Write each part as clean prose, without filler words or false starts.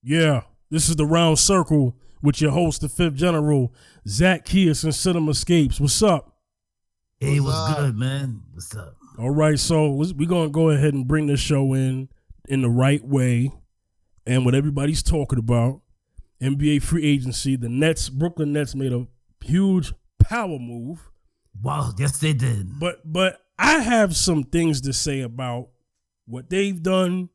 Yeah, this is the Round Circle with your host, the Fifth General, Zaccheus and Cinemascapes. What's up? Hey, what's good, man? What's up? All right, so we're going to go ahead and bring this show in the right way and what everybody's talking about. NBA free agency, the Brooklyn Nets made a huge power move. Wow, yes they did. But I have some things to say about what they've done,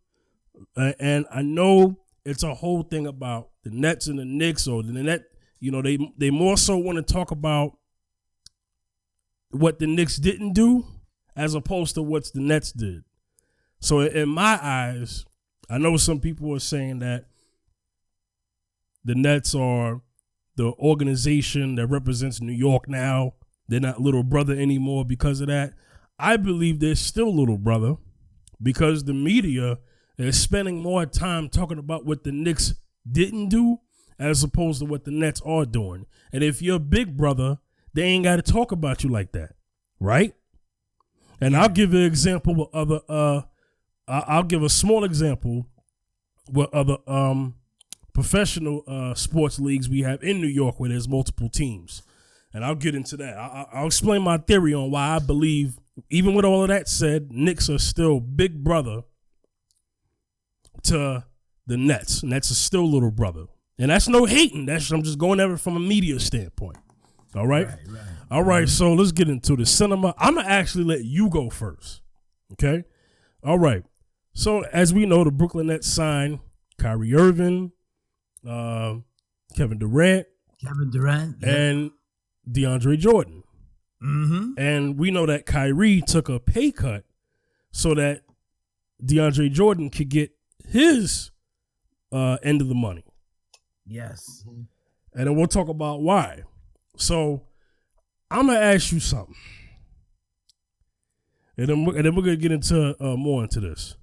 and I know it's a whole thing about the Nets and the Knicks, or the Net. You know, they more so want to talk about what the Knicks didn't do as opposed to what the Nets did. So in my eyes, I know some people are saying that the Nets are the organization that represents New York now. They're not little brother anymore because of that. I believe they're still little brother because the media is spending more time talking about what the Knicks didn't do as opposed to what the Nets are doing. And if you're big brother, they ain't got to talk about you like that, right? And I'll give you an example with other. I'll give a small example with other professional sports leagues we have in New York where there's multiple teams. And I'll get into that. I'll explain my theory on why I believe, even with all of that said, Knicks are still big brother to the Nets. Nets are still little brother. And that's no hating. I'm just going at it from a media standpoint. All right? Right. All right, so let's get into the cinema. I'm going to actually let you go first. Okay? All right. So as we know, the Brooklyn Nets signed Kyrie Irving, Kevin Durant, and DeAndre Jordan. Mm-hmm. And we know that Kyrie took a pay cut so that DeAndre Jordan could get his end of the money. Yes. And then we'll talk about why. So I'm going to ask you something. And then we're going to get into more into this.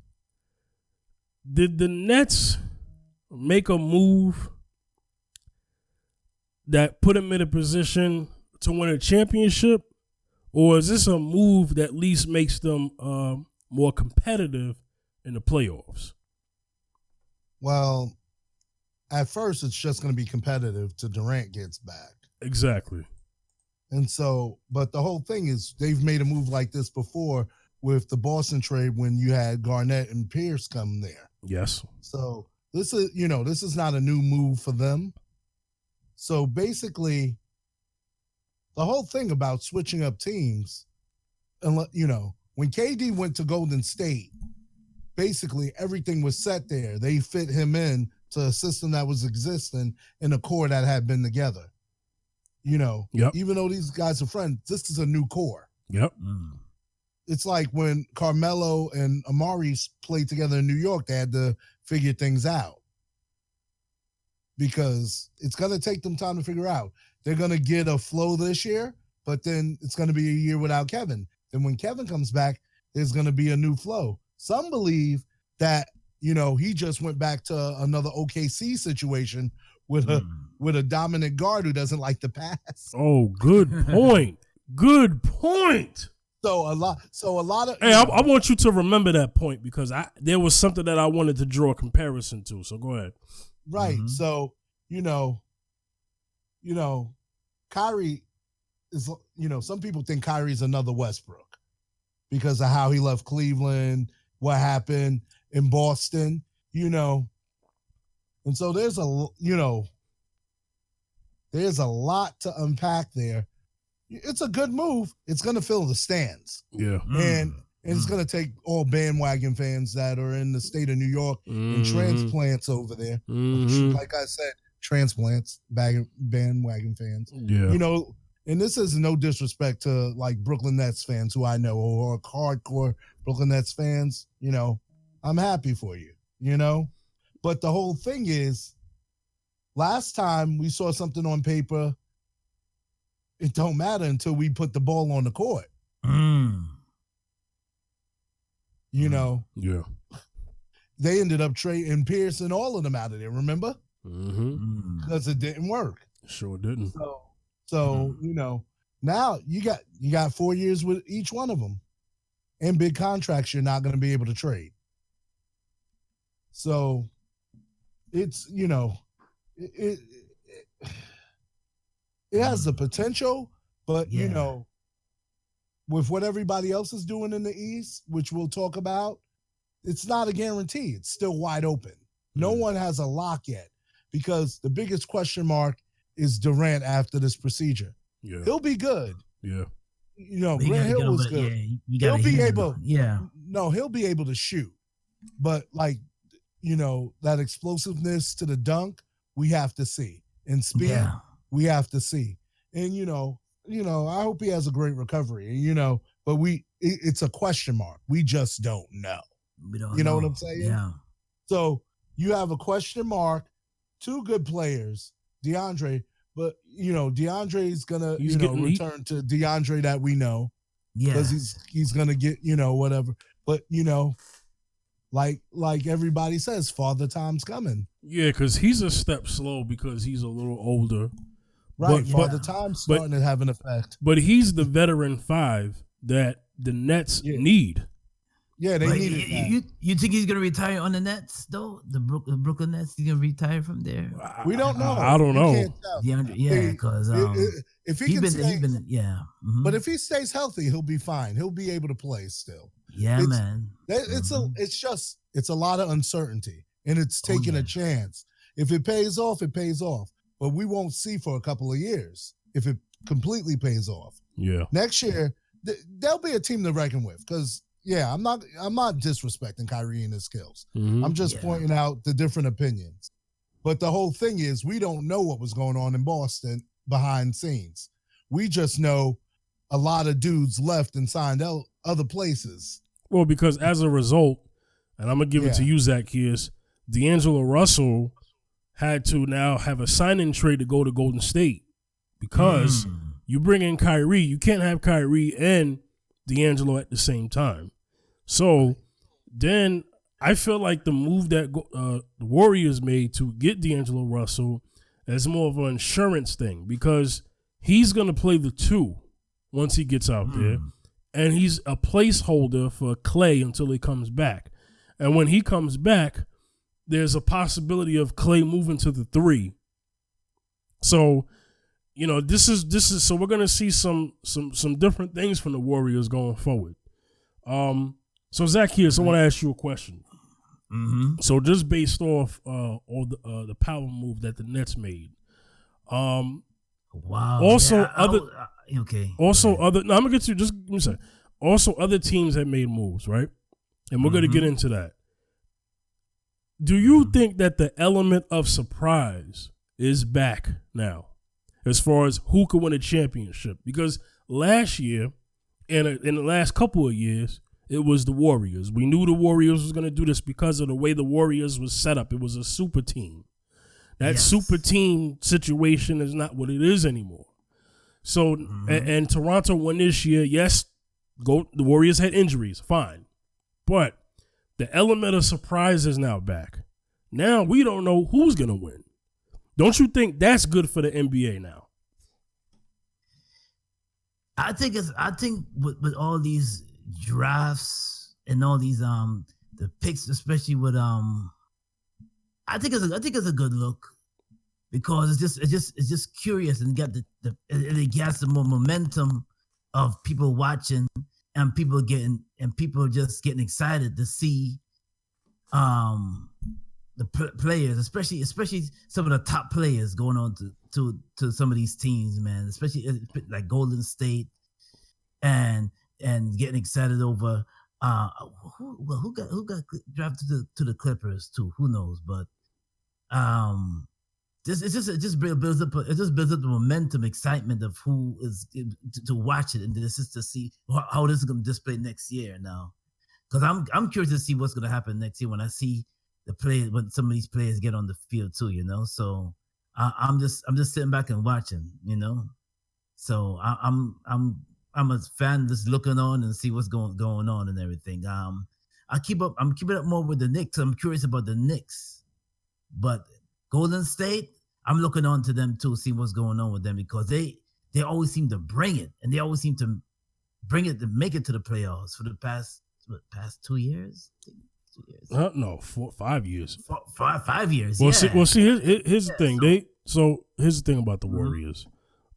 Did the Nets make a move that put them in a position to win a championship? Or is this a move that at least makes them more competitive in the playoffs? Well, at first, it's just going to be competitive till Durant gets back. Exactly. And so, but the whole thing is they've made a move like this before with the Boston trade when you had Garnett and Pierce come there. Yes. So this is not a new move for them. So basically, the whole thing about switching up teams, and when KD went to Golden State, basically everything was set there. They fit him in to a system that was existing in a core that had been together. Yep. Even though these guys are friends, this is a new core. Yep. It's like when Carmelo and Amari played together in New York, they had to figure things out because it's going to take them time to figure out. They're going to get a flow this year, but then it's going to be a year without Kevin. Then when Kevin comes back, there's going to be a new flow. Some believe that, he just went back to another OKC situation with a dominant guard who doesn't like to pass. Oh, good point. Good point. So a lot of. Hey, I want you to remember that point because there was something that I wanted to draw a comparison to. So go ahead. Right. Mm-hmm. So Kyrie is. Some people think Kyrie's another Westbrook because of how he left Cleveland, what happened in Boston. And so there's a lot to unpack there. It's a good move. It's going to fill the stands. Yeah. And it's going to take all bandwagon fans that are in the state of New York and transplants over there. Like I said, transplants, bandwagon fans. Yeah. And this is no disrespect to like Brooklyn Nets fans who I know or hardcore Brooklyn Nets fans. I'm happy for you, But the whole thing is, last time we saw something on paper, it don't matter until we put the ball on the court. Yeah. They ended up trading Pierce and all of them out of there, remember? Because it didn't work. Sure didn't. So now you got 4 years with each one of them. And big contracts you're not going to be able to trade. So it's it has the potential, but with what everybody else is doing in the East, which we'll talk about, it's not a guarantee. It's still wide open. No one has a lock yet because the biggest question mark is Durant after this procedure. Yeah. He'll be good. Yeah. Grant Hill was good. He'll be able. Yeah. No, he'll be able to shoot, but that explosiveness to the dunk, we have to see. And speed, we have to see. And I hope he has a great recovery. But it's a question mark. We just don't know. We don't know what I'm saying? Yeah. So you have a question mark, two good players, DeAndre, but DeAndre's gonna return to DeAndre that we know. Yeah. Because he's gonna get, whatever. But like everybody says, Father Time's coming. Yeah, because he's a step slow because he's a little older. Right, Father Time's starting to have an effect. But he's the veteran 5 that the Nets need. Yeah, they need it. You think he's gonna retire on the Nets though? The Brooklyn Nets, he's gonna retire from there? We don't know. I don't know. Because if he can stay, mm-hmm. But if he stays healthy, he'll be fine. He'll be able to play still. Yeah, man. It's a lot of uncertainty, and it's taking a chance. If it pays off, it pays off. But we won't see for a couple of years if it completely pays off. Yeah. Next year, there'll be a team to reckon with because. Yeah, I'm not disrespecting Kyrie and his skills. Mm-hmm. I'm just pointing out the different opinions. But the whole thing is we don't know what was going on in Boston behind scenes. We just know a lot of dudes left and signed out other places. Well, because as a result, and I'm going to give it to you, Zaccheus, D'Angelo Russell had to now have a sign-in trade to go to Golden State because you bring in Kyrie. You can't have Kyrie and D'Angelo at the same time. So then I feel like the move that the Warriors made to get D'Angelo Russell is more of an insurance thing because he's going to play the 2 once he gets out there, and he's a placeholder for Clay until he comes back. And when he comes back, there's a possibility of Clay moving to the 3. So this is so we're gonna see some different things from the Warriors going forward. So Zaccheus, I want to ask you a question. Mm-hmm. So just based off all the power move that the Nets made. Wow. Also, okay. Also, other. No, I'm gonna get to just give me a second. Also, other teams have made moves, right? And we're gonna get into that. Do you think that the element of surprise is back now? As far as who could win a championship. Because last year, and in the last couple of years, it was the Warriors. We knew the Warriors was going to do this because of the way the Warriors was set up. It was a super team. That super team situation is not what it is anymore. So, and Toronto won this year. Yes, the Warriors had injuries. Fine. But the element of surprise is now back. Now we don't know who's going to win. Don't you think that's good for the NBA now? I think with all these drafts and all these the picks, especially with I think it's a good look because it's just curious and got it gets the more momentum of people watching and people just getting excited to see the players, especially some of the top players going on to some of these teams, man. Especially like Golden State, and getting excited over who got drafted to the Clippers too. Who knows? But it just builds up the momentum, excitement of who is to watch it, and this is to see how this is going to display next year now. Because I'm curious to see what's going to happen next year when I see the players, when some of these players get on the field too, So I'm just sitting back and watching, So I'm a fan just looking on and see what's going on and everything. I'm keeping up more with the Knicks. I'm curious about the Knicks, but Golden State, I'm looking on to them too, see what's going on with them because they always seem to bring it, and they always seem to bring it to make it to the playoffs for the past 2 years. years. No, 5 years. 5 years. Well, yeah. see, here's the thing. Here's the thing about the Warriors.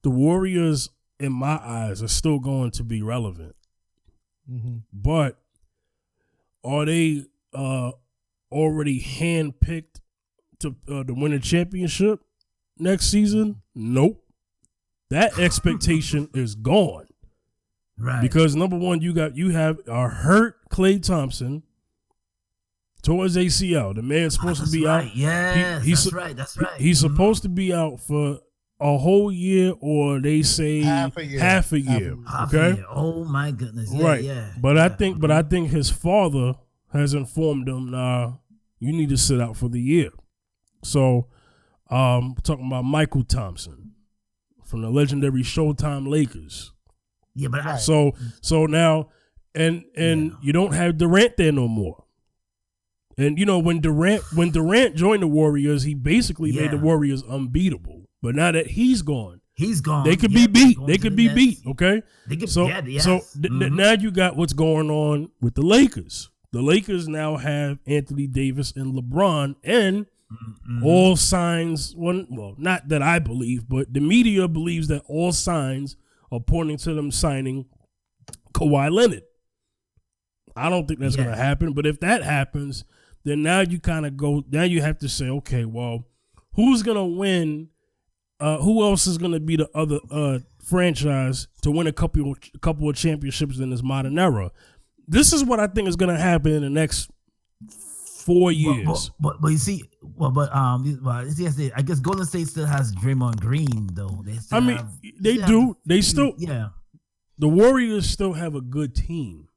The Warriors, in my eyes, are still going to be relevant. Mm-hmm. But are they already handpicked to win a championship next season? Nope. That expectation is gone. Right. Because number one, you have a hurt Klay Thompson towards ACL. The man's supposed to be out. Yeah, that's right. He's supposed to be out for a whole year, or they say half a year. Okay. Oh my goodness. Yeah, right. Yeah. But I think his father has informed him, nah, you need to sit out for the year. So, talking about Michael Thompson from the legendary Showtime Lakers. Yeah, but so now, and you don't have Durant there no more. And you know when Durant joined the Warriors, he basically made the Warriors unbeatable. But now that he's gone, they could be beat. They could be beat. Okay. Now you got what's going on with the Lakers. The Lakers now have Anthony Davis and LeBron, and all signs. Well, not that I believe, but the media believes that all signs are pointing to them signing Kawhi Leonard. I don't think that's going to happen. But if that happens, then now you kind of go. Now you have to say, okay, well, who's going to win? Who else is going to be the other franchise to win a couple of championships in this modern era? This is what I think is going to happen in the next 4 years. But you see, I guess Golden State still has Draymond Green though. They still. The Warriors still have a good team.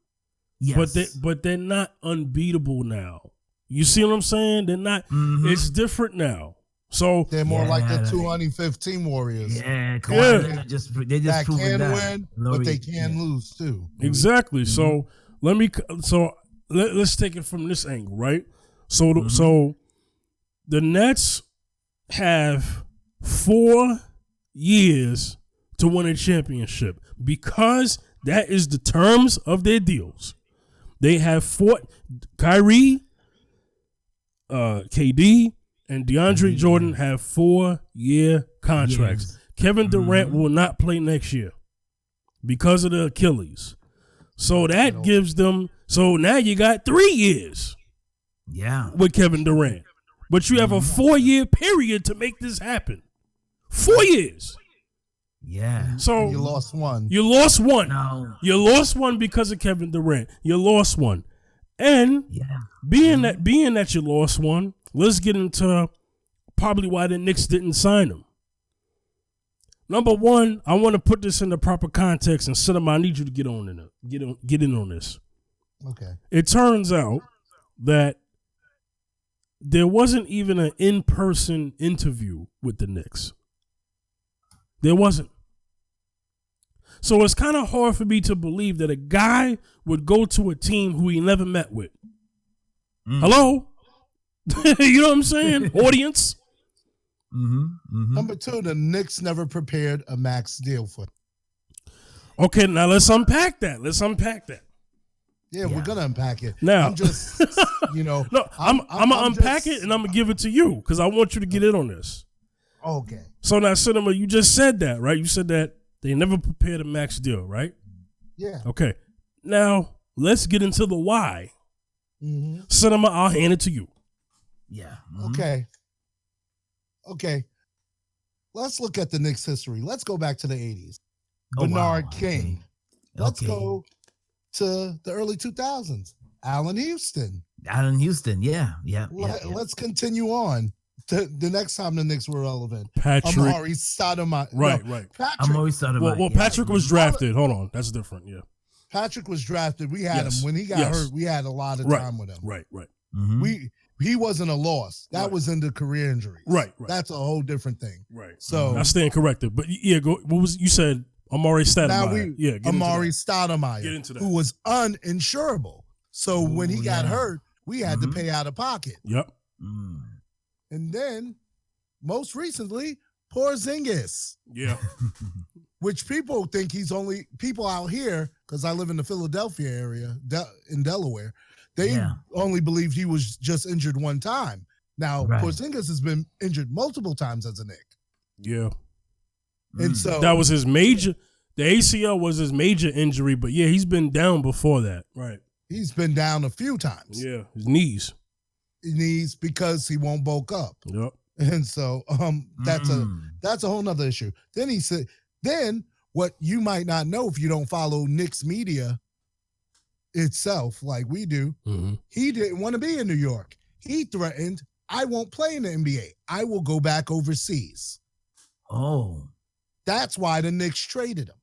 Yes. But they're not unbeatable now. You see what I'm saying? They're not. It's different now. So they're more like the 2015 Warriors. They just can win, but they can lose too. Exactly. So let's take it from this angle, right? So the Nets have 4 years to win a championship because that is the terms of their deals. They have Kyrie, KD, and DeAndre Jordan have 4-year contracts. Yes. Kevin Durant will not play next year because of the Achilles. So that gives them. So now you got 3 years. Yeah. With Kevin Durant, but you have a 4-year period to make this happen. 4 years. Yeah. So you lost one. You lost one. No. You lost one because of Kevin Durant. You lost one, and being that you lost one. Let's get into probably why the Knicks didn't sign him. Number one, I want to put this in the proper context, and Cinema, I need you to get in on this. Okay. It turns out that there wasn't even an in-person interview with the Knicks. There wasn't. So it's kind of hard for me to believe that a guy would go to a team who he never met with. Hello? You know what I'm saying? Audience. Number two, the Knicks never prepared a max deal for him. Okay, now let's unpack that. Yeah, we're gonna unpack it. Now I'm just, No, I'm gonna unpack it and I'm gonna give it to you because I want you to get in on this. Okay. So now, Cinema, you just said that, right? You said that they never prepared a max deal, right? Yeah. Okay. Now let's get into the why. Cinema, I'll hand it to you. Yeah. Okay. Let's look at the Knicks history. Let's go back to the 80s. Bernard King. Okay. Let's go to the early 2000s. Allen Houston. Yeah. Let's continue on to the next time the Knicks were relevant. Patrick. Amari Stoudemire. Right. Patrick. Amari Stoudemire. Well, Patrick was drafted. Hold on. That's different. Yeah. Patrick was drafted. We had him. When he got hurt, we had a lot of time with him. Right. He wasn't a loss. That was in the career injury. Right. That's a whole different thing. Right. So I stand corrected. But yeah, what was you said? Amari Stoudemire. Amari Stoudemire. Get into that. Who was uninsurable. So when he got hurt, we had to pay out of pocket. Yep. And then, most recently, Porzingis. Yeah. Which people think people out here, because I live in the Philadelphia area, in Delaware, They only believed he was just injured one time. Now, Porzingis has been injured multiple times as a Knick. Yeah. And so that was his major. The ACL was his major injury, but yeah, he's been down before that. Right. He's been down a few times. Yeah, his knees. Because he won't bulk up. Yep. And so that's a whole nother issue. Then he said, what you might not know if you don't follow Knicks media itself like we do, he didn't want to be in New York. He threatened, I won't play in the NBA. I will go back overseas. Oh. That's why the Knicks traded him.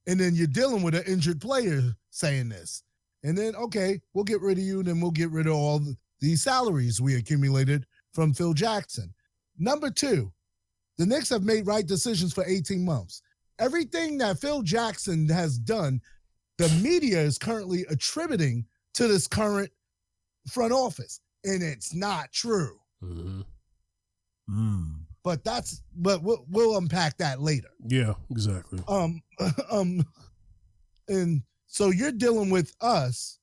And then you're dealing with an injured player saying this. And then, okay, we'll get rid of you, and then we'll get rid of all these salaries we accumulated from Phil Jackson. Number 2, the Knicks have made right decisions for 18 months. Everything that Phil Jackson has done, the media is currently attributing to this current front office, and it's not true. But we'll unpack that later. Yeah, exactly. And so you're dealing with us,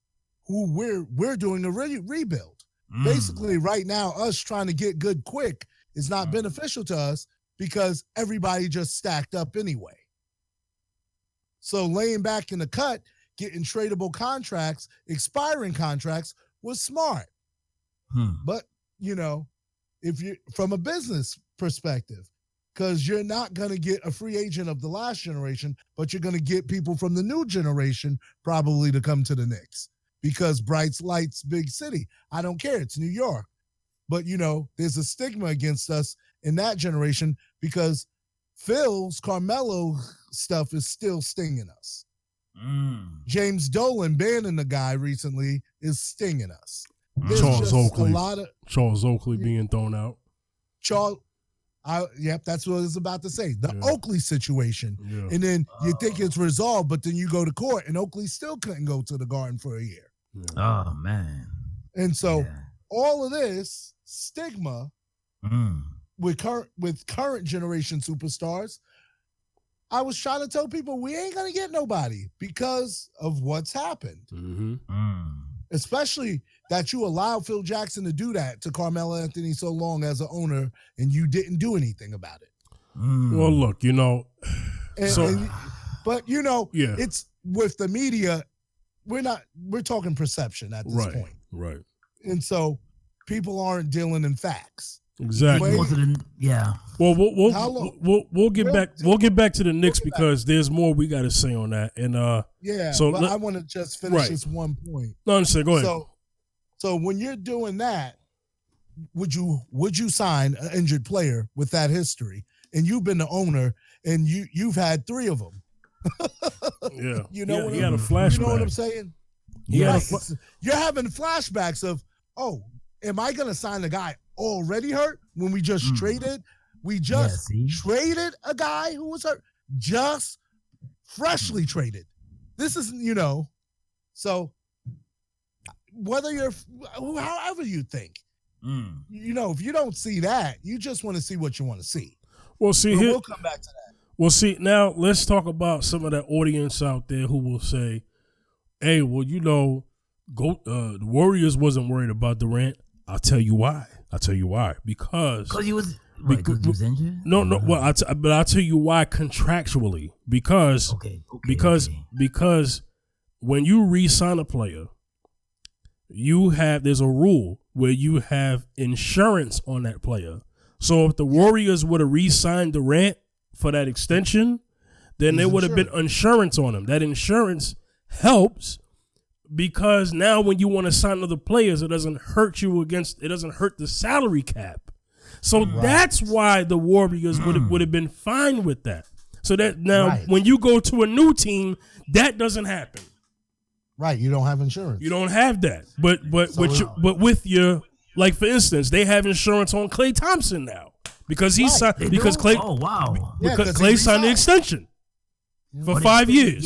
who we're doing a rebuild. Basically, right now, us trying to get good quick is not beneficial to us because everybody just stacked up anyway. So laying back in the cut, getting tradable contracts, expiring contracts was smart. But, if you from a business perspective, because you're not going to get a free agent of the last generation, but you're going to get people from the new generation probably to come to the Knicks because bright lights, big city. I don't care. It's New York. But, there's a stigma against us in that generation because Phil's Carmelo stuff is still stinging us. James Dolan banning the guy recently is stinging us. Charles Oakley being thrown out. That's what I was about to say. The Oakley situation. Yeah. And then you think it's resolved, but then you go to court and Oakley still couldn't go to the Garden for a year. Yeah. Oh, man. And so all of this stigma with current generation superstars, I was trying to tell people we ain't going to get nobody because of what's happened. Especially that you allowed Phil Jackson to do that to Carmelo Anthony so long as an owner, and you didn't do anything about it. Well, look, it's with the media. We're talking perception at this point. Right. And so people aren't dealing in facts. Exactly. Well, we'll get back to the Knicks because there's more we got to say on that. And I want to just finish this one point. No, understand. Go ahead. So when you're doing that, would you sign an injured player with that history? And you've been the owner, and you've had 3 of them. He had a flashback. You know what I'm saying? You're having flashbacks of, am I going to sign a guy already hurt when we just traded? We just traded a guy who was hurt, just freshly traded. This is, so whether however you think, if you don't see that, you just want to see what you want to see. Well, see, we'll come back to that. Well, see, now let's talk about some of that audience out there who will say, hey, well, the Warriors wasn't worried about Durant. I'll tell you why. Because he was injured? No. Well, but I'll tell you why contractually. Because when you re-sign a player, there's a rule where you have insurance on that player. So if the Warriors would have re-signed Durant for that extension, then there would have been insurance on him. That insurance helps because now when you want to sign other players, it doesn't hurt the salary cap. So that's why the Warriors would have been fine with that. So that now when you go to a new team, that doesn't happen. Right, you don't have insurance. You don't have that. But with your, like for instance, they have insurance on Klay Thompson now because he signed Klay. Oh wow! Because Klay signed the extension for 5 years.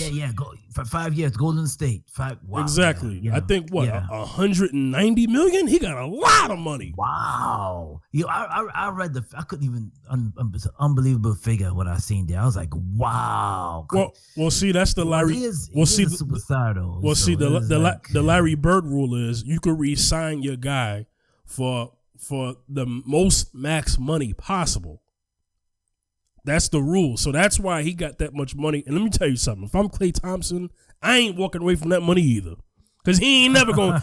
for 5 years, Golden State. Wow, exactly. Yeah, I think what 190 million. He got a lot of money. Wow. I read I couldn't even it's an unbelievable figure what I seen there. I was like, wow. Well, see, that's the Larry. He is a superstar though. Well, so see, the Larry Bird rule is you could re-sign your guy for the most max money possible. That's the rule. So that's why he got that much money. And let me tell you something. If I'm Klay Thompson, I ain't walking away from that money either. Because he ain't never gonna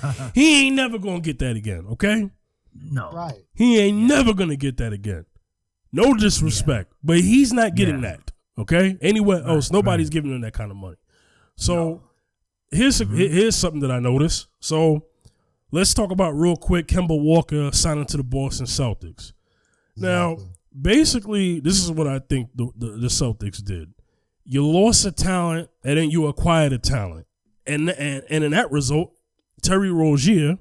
get that again, okay? No. Right. He ain't never gonna get that again. No disrespect. But he's not getting that. Okay? Anywhere else, nobody's giving him that kind of money. So here's something that I noticed. So let's talk about real quick Kemba Walker signing to the Boston Celtics. Now, basically, this is what I think the Celtics did. You lost a talent, and then you acquired a talent. And in that result, Terry Rozier,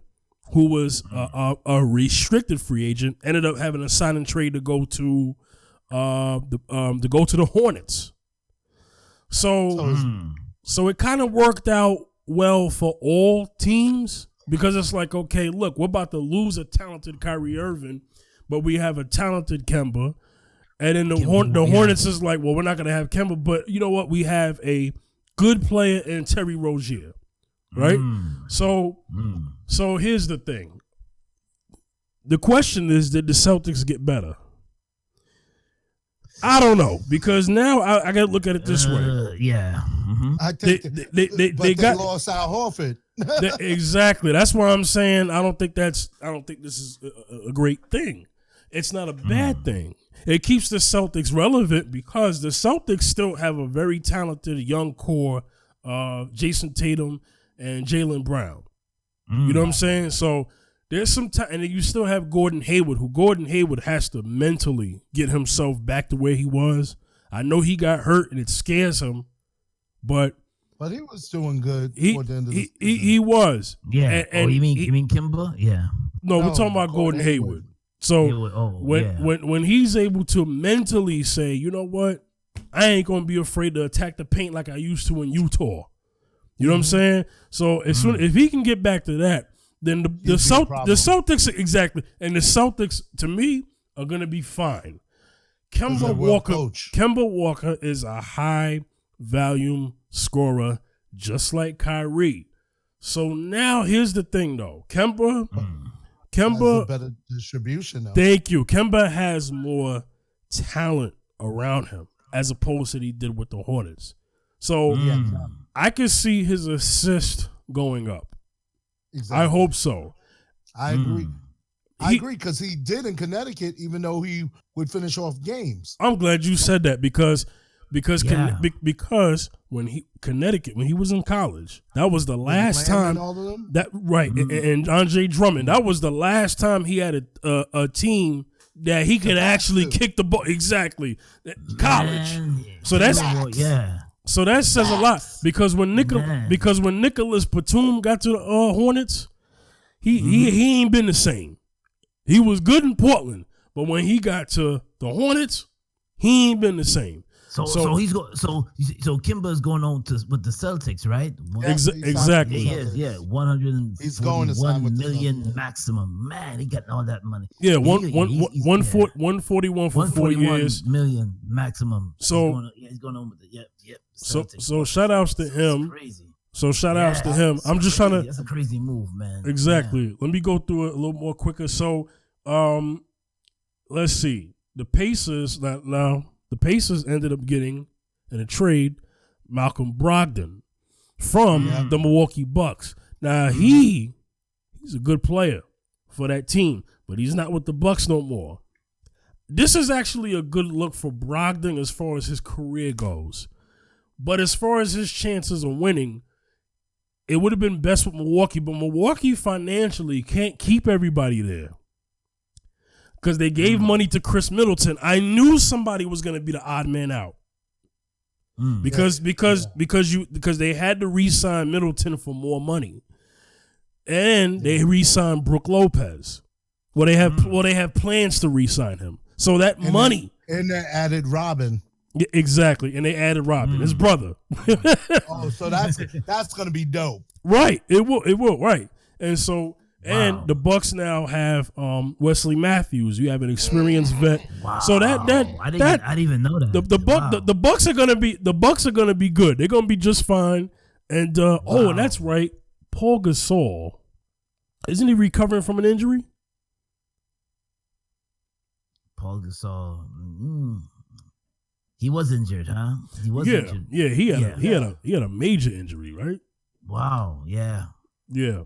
who was a restricted free agent, ended up having a sign and trade to go to the Hornets. So it kind of worked out well for all teams because it's like, okay, look, we're about to lose a talented Kyrie Irving, but we have a talented Kemba. And then the Hornets is like, well, we're not going to have Kemba, but you know what? We have a good player in Terry Rozier, right? So here's the thing. The question is, did the Celtics get better? I don't know, because now I got to look at it this way. I think they lost Al Horford. Exactly. That's why I'm saying I don't think this is a great thing. It's not a bad thing. It keeps the Celtics relevant because the Celtics still have a very talented young core, Jason Tatum and Jaylen Brown. You know what I'm saying? So there's some time, and then you still have Gordon Hayward has to mentally get himself back to where he was. I know he got hurt and it scares him, but he was doing good toward the end of the season. He was. Yeah. And you mean Kemba? Yeah. No, we're talking about Gordon Hayward. So when he's able to mentally say, you know what, I ain't gonna be afraid to attack the paint like I used to in Utah. You know what I'm saying? So if he can get back to that, then the Celtics exactly, and the Celtics to me are gonna be fine. Kemba Walker is a high volume scorer, just like Kyrie. So now here's the thing, though, Kemba has a better distribution. Though. Thank you. Kemba has more talent around him as opposed to what he did with the Hornets. So I can see his assist going up. Exactly. I hope so. I agree. I agree because he did in Connecticut, even though he would finish off games. I'm glad you said that because when he was in college, that was the last time and Andre Drummond, that was the last time he had a team that he could actually kick the ball. Exactly. College. So that's So that says a lot because when Nicholas Batum got to the Hornets, he ain't been the same. He was good in Portland, but when he got to the Hornets, he ain't been the same. So Kemba's going on with the Celtics, right? Exactly. He is, 141 million maximum. Man, he got all that money. Yeah, 141 for 4 years. Million maximum. So he's going on with it. Yep. So shout outs to him. Crazy. So shout outs to him. I'm just trying to. That's a crazy move, man. Exactly. Yeah. Let me go through it a little more quicker. So, let's see. The Pacers now. The Pacers ended up getting in a trade Malcolm Brogdon from the Milwaukee Bucks. Now he's a good player for that team, but he's not with the Bucks no more. This is actually a good look for Brogdon as far as his career goes. But as far as his chances of winning, it would have been best with Milwaukee, but Milwaukee financially can't keep everybody there. Because they gave money to Chris Middleton. I knew somebody was going to be the odd man out. Because they had to re-sign Middleton for more money. And they re-signed Brook Lopez. Well, they have plans to re-sign him. So that money. And they added Robin. Yeah, exactly. And they added Robin, his brother. Oh, so that's gonna be dope. Right. It will. Right. And so and the Bucks now have Wesley Matthews. You have an experienced vet. Wow. So that I didn't even know that. The Bucks are gonna be good. They're gonna be just fine. And and that's right. Paul Gasol, isn't he recovering from an injury? Paul Gasol, he was injured, huh? He was injured. Yeah, he had a major injury, right? Wow, yeah. Yeah.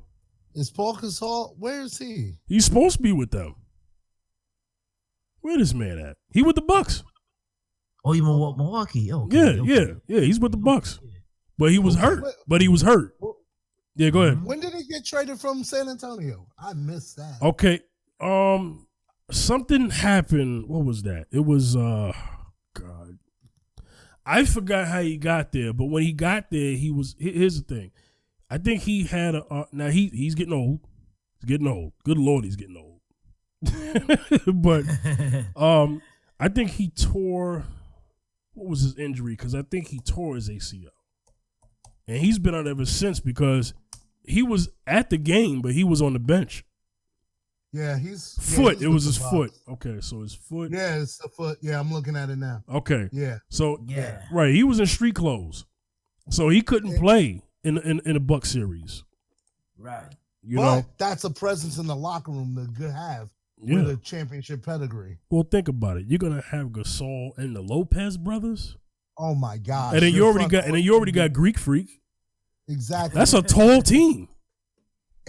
Is Paul Gasol? Where is he? He's supposed to be with them. Where this man at? He with the Bucks. Oh, you Milwaukee? Oh, okay. Yeah. He's with the Bucks, but he was hurt. Yeah, go ahead. When did he get traded from San Antonio? I missed that. Okay. Something happened. What was that? It was God. I forgot how he got there, but when he got there, he was. Here's the thing. I think he had now he's getting old. He's getting old. Good Lord, he's getting old. But I think he tore. What was his injury? Because I think he tore his ACL, and he's been out ever since because he was at the game, but he was on the bench. Yeah, foot. It was his foot. Okay, so his foot. Yeah, it's the foot. Yeah, I'm looking at it now. Okay. Yeah. So right, he was in street clothes, so he couldn't play in a Buck series. Right. You know, that's a presence in the locker room to have with a championship pedigree. Well, think about it. You're gonna have Gasol and the Lopez brothers. Oh my God! And then you already got Greek Freak. Exactly. That's a tall team.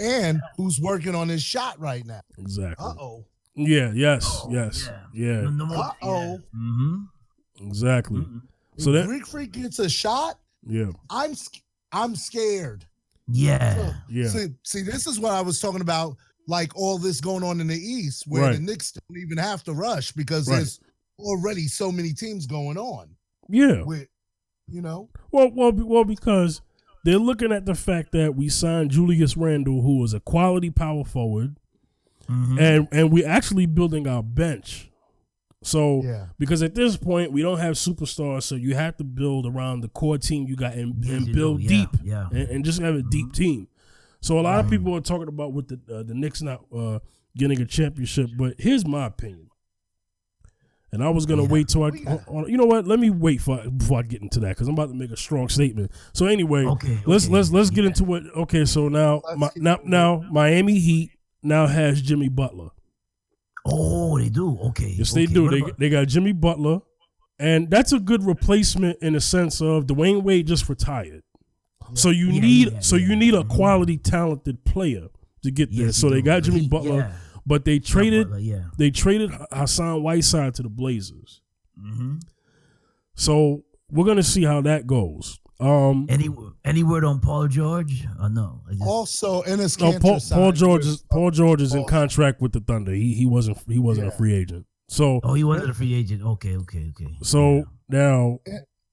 And who's working on his shot right now? Exactly. Uh-oh. Yeah. Yes. Yeah. Uh-oh. Mm-hmm. Exactly. Mm-hmm. So that Greek Freak gets a shot. Yeah. I'm scared. Yeah. See, this is what I was talking about. Like all this going on in the East, where the Knicks don't even have to rush because there's already so many teams going on. Yeah. Well, because they're looking at the fact that we signed Julius Randle, who is a quality power forward, and we're actually building our bench. So, because at this point, we don't have superstars, so you have to build around the core team you got and build deep and just have a deep team. So a lot of people are talking about with the Knicks not getting a championship, but here's my opinion. And I was going to wait till you know what? Let me wait before I get into that because I'm about to make a strong statement. So anyway, let's get into it. Okay, so now Miami Heat now has Jimmy Butler. Oh, they do? Okay. Yes, they do. They got Jimmy Butler, and that's a good replacement in the sense of Dwayne Wade just retired. Yeah. So you need a quality, talented player to get there. So they got Jimmy Butler. Yeah. But they traded Hassan Whiteside to the Blazers. Mm-hmm. So we're gonna see how that goes. Any word on Paul George? Or no? Also, in his Paul George is in contract with the Thunder. He wasn't a free agent. So he wasn't a free agent. Okay. So now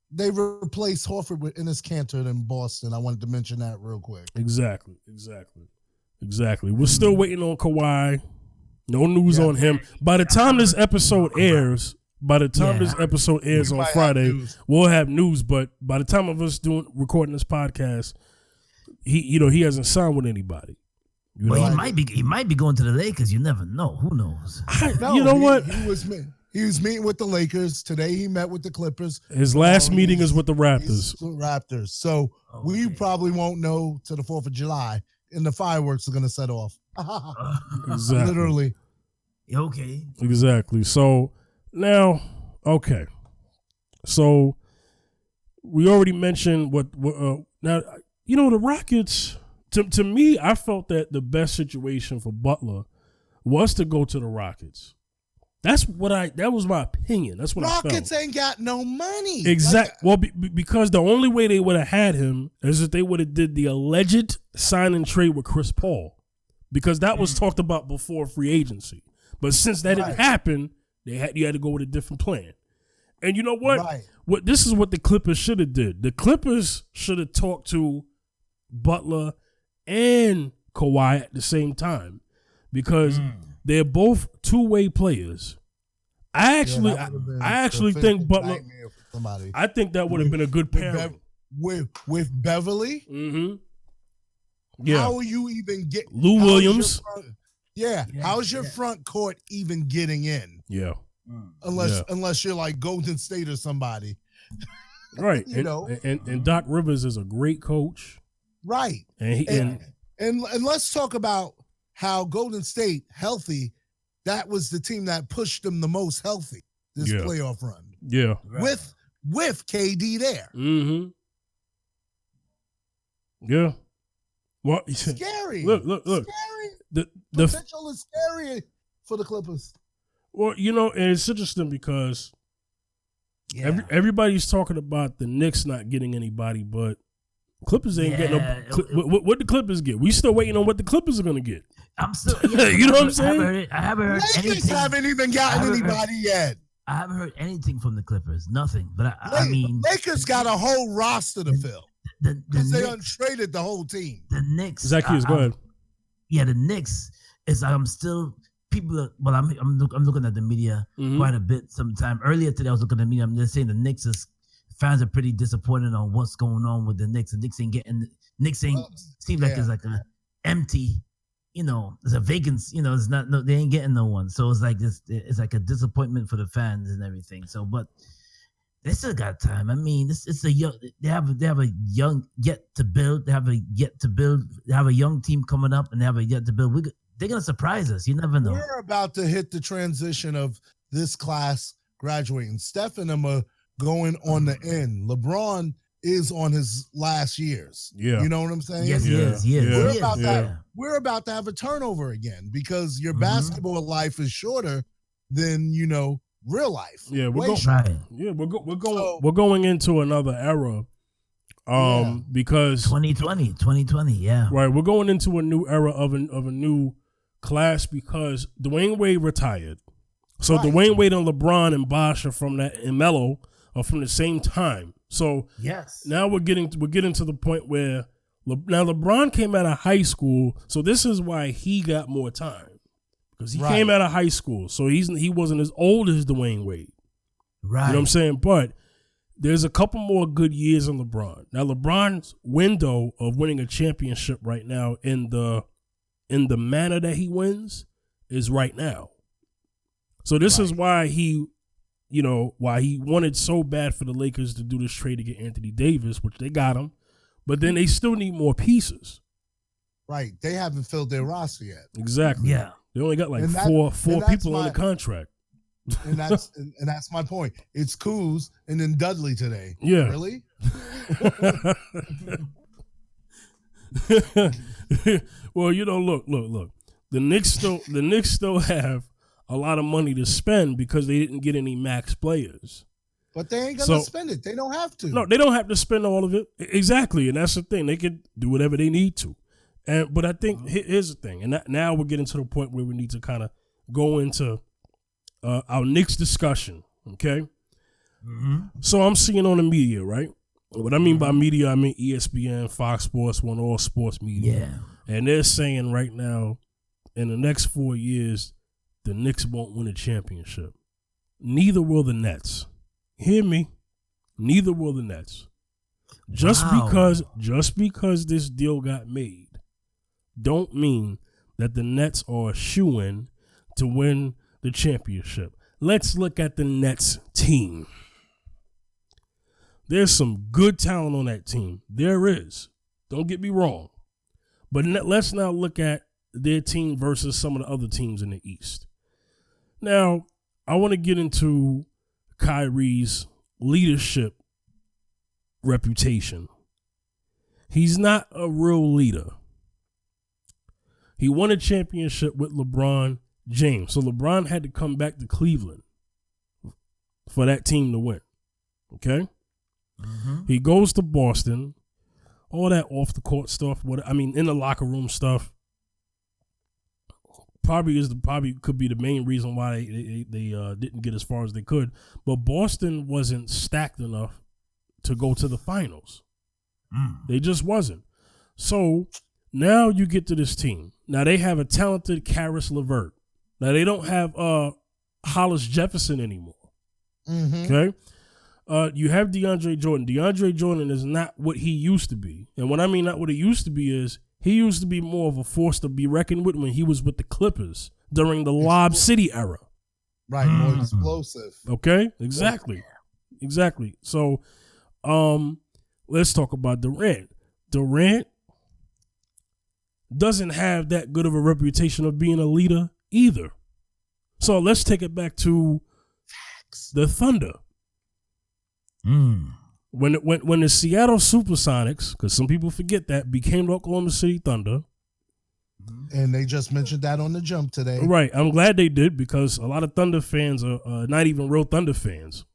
they replaced Horford with Enes Kanter in Boston. I wanted to mention that real quick. Exactly. We're still waiting on Kawhi. No news on him. By the time this episode airs on Friday, we'll have news. But by the time of us recording this podcast, he hasn't signed with anybody. He might be going to the Lakers. You never know. Who knows? You know what? He was meeting with the Lakers today. He met with the Clippers. His last meeting is with the Raptors. So we probably won't know till the 4th of July, and the fireworks are going to set off. Exactly. Literally. Okay. Exactly. So now, okay. So we already mentioned what now, the Rockets, to me, I felt that the best situation for Butler was to go to the Rockets. That was my opinion. That's what Rockets I felt. Ain't got no money. Well, because the only way they would have had him is if they would have did the alleged sign and trade with Chris Paul, because that was talked about before free agency. But since that didn't happen, you had to go with a different plan. And you know what? Right. This is what the Clippers should have did. The Clippers should have talked to Butler and Kawhi at the same time, because they're both two-way players. I actually think Butler. somebody. I think that would have been a good pairing. With Beverly. Mm-hmm. Yeah. How are you even get Lou Williams? How's your front court even getting in? Yeah. Unless you're like Golden State or somebody. Right. And Doc Rivers is a great coach. Right. And let's talk about how Golden State healthy, that was the team that pushed them the most healthy this playoff run. Yeah. With KD there. Mm-hmm. Yeah. Well, scary. Look. Scary. The potential is scary for the Clippers. Well, and it's interesting because everybody's talking about the Knicks not getting anybody, but Clippers ain't getting what the Clippers get. We still waiting on what the Clippers are going to get. I'm still, you know what I'm saying? I haven't heard anything. Lakers haven't even gotten anybody yet. I haven't heard anything from the Clippers. Nothing. But I mean, Lakers got a whole roster to fill because they untraded the whole team. The Knicks. Zaccheus, go ahead. Yeah, the Knicks is. I'm still. People, I'm looking at the media quite a bit. Sometime earlier today, I was looking at the media. I'm just saying the Knicks fans are pretty disappointed on what's going on with the Knicks. The Knicks seems like it's like a empty, there's a vacancy. It's not they ain't getting no one. So it's like it's like a disappointment for the fans and everything. So, but they still got time. I mean, it's a young. They have a young yet to build. They have a young team coming up, and they have a yet to build. They're going to surprise us. You never know. We're about to hit the transition of this class graduating. Steph and them are going on the end. LeBron is on his last years. Yeah. You know what I'm saying? Yes, he is. We're about to have a turnover again because your basketball life is shorter than, real life. Yeah, we're going into another era. Because 2020, yeah. Right, we're going into a new era of a new class because Dwayne Wade retired. So right. Dwayne Wade and LeBron and Bosh are from that and Melo are from the same time. So now we're getting to the point where now LeBron came out of high school, so this is why he got more time. Because he came out of high school. So he wasn't as old as Dwayne Wade. Right. You know what I'm saying? But there's a couple more good years in LeBron. Now, LeBron's window of winning a championship right now in the manner that he wins is right now. So this is why he wanted so bad for the Lakers to do this trade to get Anthony Davis, which they got him, but then they still need more pieces. Right. They haven't filled their roster yet. Exactly. Yeah. They only got like four people on the contract. And that's my point. It's Kuz and then Dudley today. Yeah. Really? Well, look. The Knicks still have a lot of money to spend because they didn't get any max players. But they ain't gonna spend it. They don't have to. No, they don't have to spend all of it. Exactly, and that's the thing. They can do whatever they need to. But I think here's the thing, and now we're getting to the point where we need to kind of go into our Knicks discussion, okay? Mm-hmm. So I'm seeing on the media, right? What I mean by media, I mean ESPN, Fox Sports, all sports media. Yeah. And they're saying right now, in the next 4 years, the Knicks won't win a championship. Neither will the Nets. Hear me? Neither will the Nets. Just because this deal got made, don't mean that the Nets are a shoo-in to win the championship. Let's look at the Nets team. There's some good talent on that team. There is. Don't get me wrong. But let's now look at their team versus some of the other teams in the East. Now, I want to get into Kyrie's leadership reputation. He's not a real leader. He won a championship with LeBron James. So LeBron had to come back to Cleveland for that team to win. Okay? Mm-hmm. He goes to Boston. All that off the court stuff, in the locker room stuff, probably could be the main reason why they didn't get as far as they could. But Boston wasn't stacked enough to go to the finals. They just wasn't. So now you get to this team. Now they have a talented Karis LeVert. Now they don't have Hollis Jefferson anymore. Mm-hmm. Okay, you have DeAndre Jordan. DeAndre Jordan is not what he used to be. And what I mean not what he used to be is he used to be more of a force to be reckoned with when he was with the Clippers during the Lob City era. Right, more explosive. Okay, exactly. Exactly. So let's talk about Durant. Durant doesn't have that good of a reputation of being a leader either. So let's take it back to the Thunder. When the Seattle Supersonics, because some people forget that, became the Oklahoma City Thunder. And they just mentioned that on the jump today. Right. I'm glad they did, because a lot of Thunder fans are not even real Thunder fans.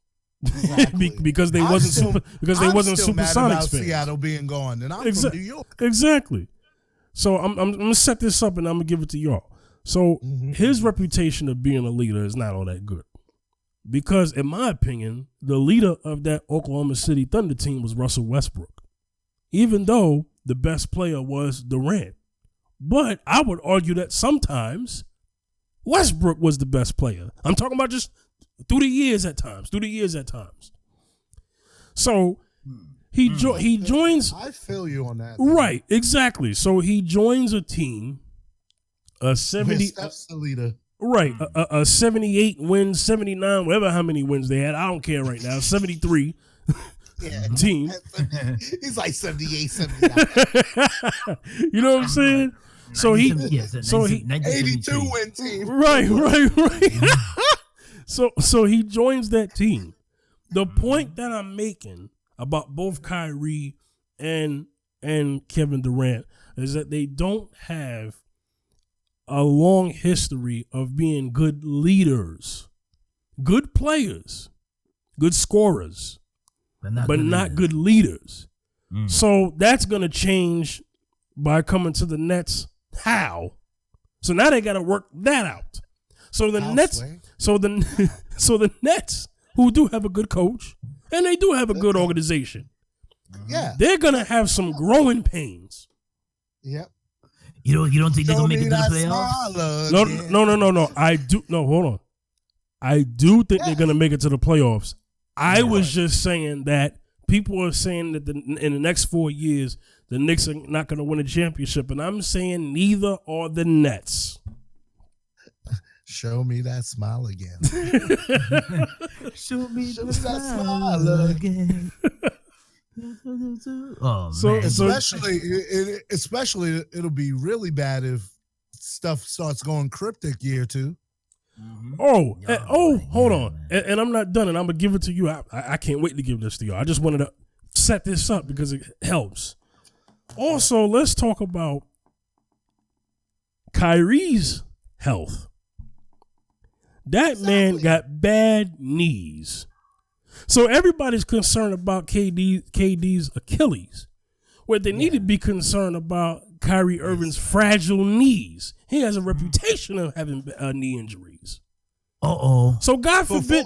Exactly. because they wasn't Supersonics fans. Seattle being gone, and I'm from New York. Exactly. So I'm gonna set this up and I'm gonna give it to y'all. So his reputation of being a leader is not all that good, because in my opinion, the leader of that Oklahoma City Thunder team was Russell Westbrook, even though the best player was Durant. But I would argue that sometimes Westbrook was the best player. I'm talking about just through the years at times. So he joins. I feel you on that. Right, exactly. So he joins a team, a 70. That's the leader. Right, a 78 wins, 79, whatever how many wins they had. I don't care right now. 73 team. He's like 78, 79. You know what I'm saying? So he 82 win team. Right. So he joins that team. The point that I'm making about both Kyrie and Kevin Durant is that they don't have a long history of being good leaders, good players, good scorers, but not good leaders. So that's going to change by coming to the Nets. How? So now they got to work that out. So the Nets, who do have a good coach and they do have a good organization, they're going to have some growing pains. Yep. You don't think they're gonna make it to the playoffs? No. I do. No, hold on. I do think they're gonna make it to the playoffs. I was just saying that people are saying that in the next 4 years the Knicks are not gonna win a championship, and I'm saying neither are the Nets. Show me that smile again. Show me that smile again. Oh, so man. Especially it'll be really bad if stuff starts going cryptic year two. Hold on, and I'm not done, and I'm gonna give it to you. I can't wait to give this to you. I just wanted to set this up because it helps. Also, let's talk about Kyrie's health. That man got bad knees. So everybody's concerned about KD's Achilles, where they need to be concerned about Kyrie Irving's fragile knees. He has a reputation of having knee injuries. So God forbid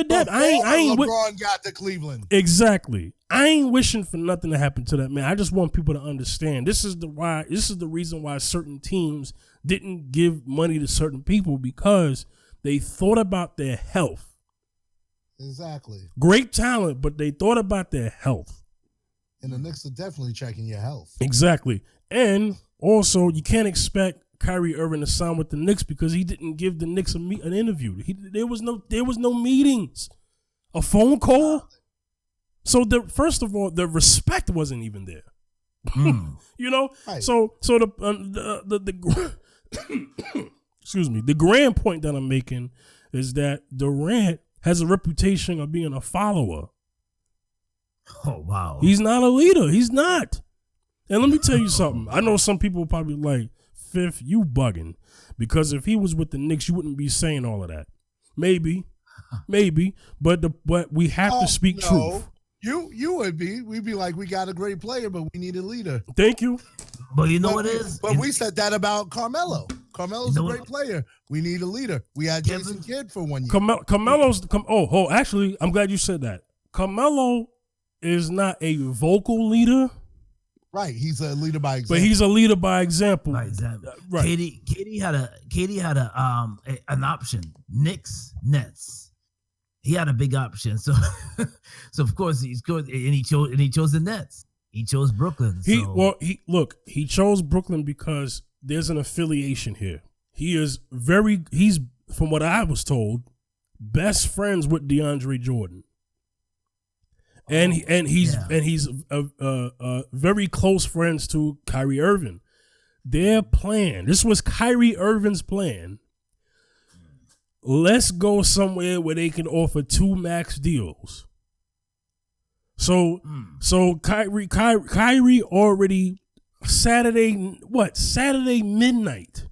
that. I ain't LeBron got to Cleveland. Exactly. I ain't wishing for nothing to happen to that man. I just want people to understand this is the reason why certain teams didn't give money to certain people, because they thought about their health. Exactly. Great talent, but they thought about their health. And the Knicks are definitely checking your health. Exactly. And also, you can't expect Kyrie Irving to sign with the Knicks because he didn't give the Knicks an interview. There was no meetings, a phone call. So first of all, the respect wasn't even there. You know. Right. So the excuse me. The grand point that I'm making is that Durant has a reputation of being a follower. Oh, wow. He's not a leader. He's not. And let me tell you something. I know some people probably like, Fifth, you bugging. Because if he was with the Knicks, you wouldn't be saying all of that. Maybe. But we have to speak truth. You would be. We'd be like, we got a great player, but we need a leader. Thank you. But you know what it is? But we said that about Carmelo. Carmelo's a great player. We need a leader. We had Jason Kidd for 1 year. Actually, I'm glad you said that. Carmelo is not a vocal leader. Right, he's a leader by example. But he's a leader by example. By example. Right. Katie had an option. Knicks, Nets. He had a big option. So of course he chose the Nets. He chose Brooklyn. He chose Brooklyn because there's an affiliation here. He's from what I was told, best friends with DeAndre Jordan. And he's very close friends to Kyrie Irving. Their plan, this was Kyrie Irving's plan. Let's go somewhere where they can offer 2 max deals. So Kyrie already Saturday midnight.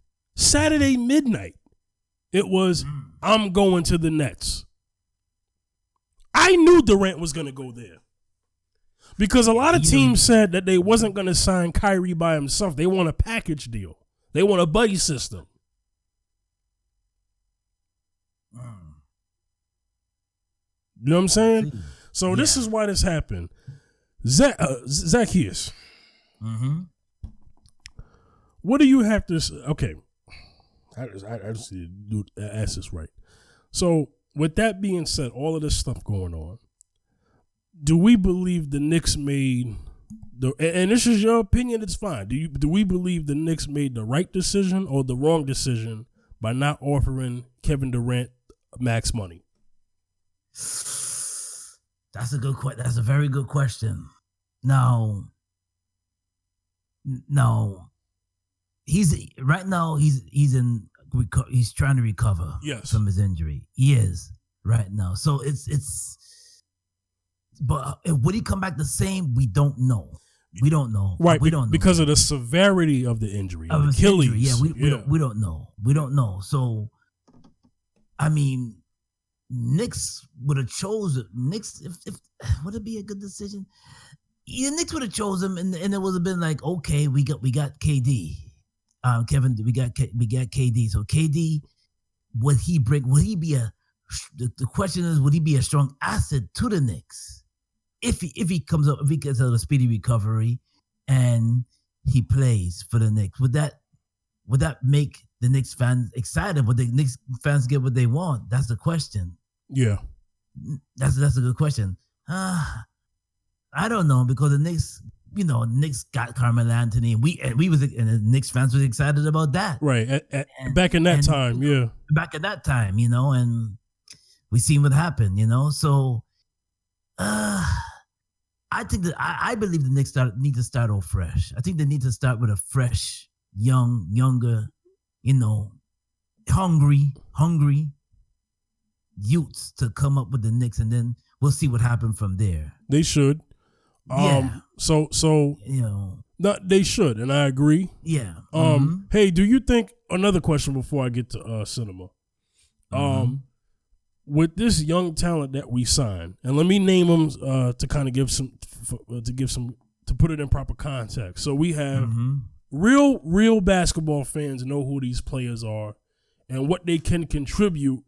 It was I'm going to the Nets. I knew Durant was going to go there. Because a lot of teams said that they wasn't going to sign Kyrie by himself. They want a package deal. They want a buddy system. You know what I'm saying? So this is why this happened. Zaccheus. What do you have to say? Okay. I just need to ask this right. So with that being said, all of this stuff going on, do we believe the Knicks made and this is your opinion, it's fine. Do we believe the Knicks made the right decision or the wrong decision by not offering Kevin Durant max money? That's a good question. That's a very good question. No, he's trying to recover from his injury. He is right now. So but would he come back the same? We don't know. We don't know. Right. We don't know. Because of the severity of the injury. Of Achilles. Injury. We don't know. We don't know. So, I mean, Knicks would have chosen Knicks. If would it be a good decision? The Knicks would have chosen him, and it would have been like, okay, we got KD, Kevin. We got KD. So KD, would he be the question is, would he be a strong asset to the Knicks if he comes up, if he gets a speedy recovery and he plays for the Knicks? Would that make the Knicks fans excited? Would the Knicks fans get what they want? That's the question. Yeah, that's a good question. I don't know, because the Knicks, Knicks got Carmelo Anthony, and the Knicks fans were excited about that. Right. Back in that time, and we seen what happened, So, I think that I believe the Knicks need to start off fresh. I think they need to start with a fresh, younger, hungry youths to come up with the Knicks, and then we'll see what happened from there. They should. So no, they should, and I agree. Yeah. Hey, do you think, another question before I get to cinema? With this young talent that we signed, and let me name them to kind of to put it in proper context. So we have real basketball fans know who these players are and what they can contribute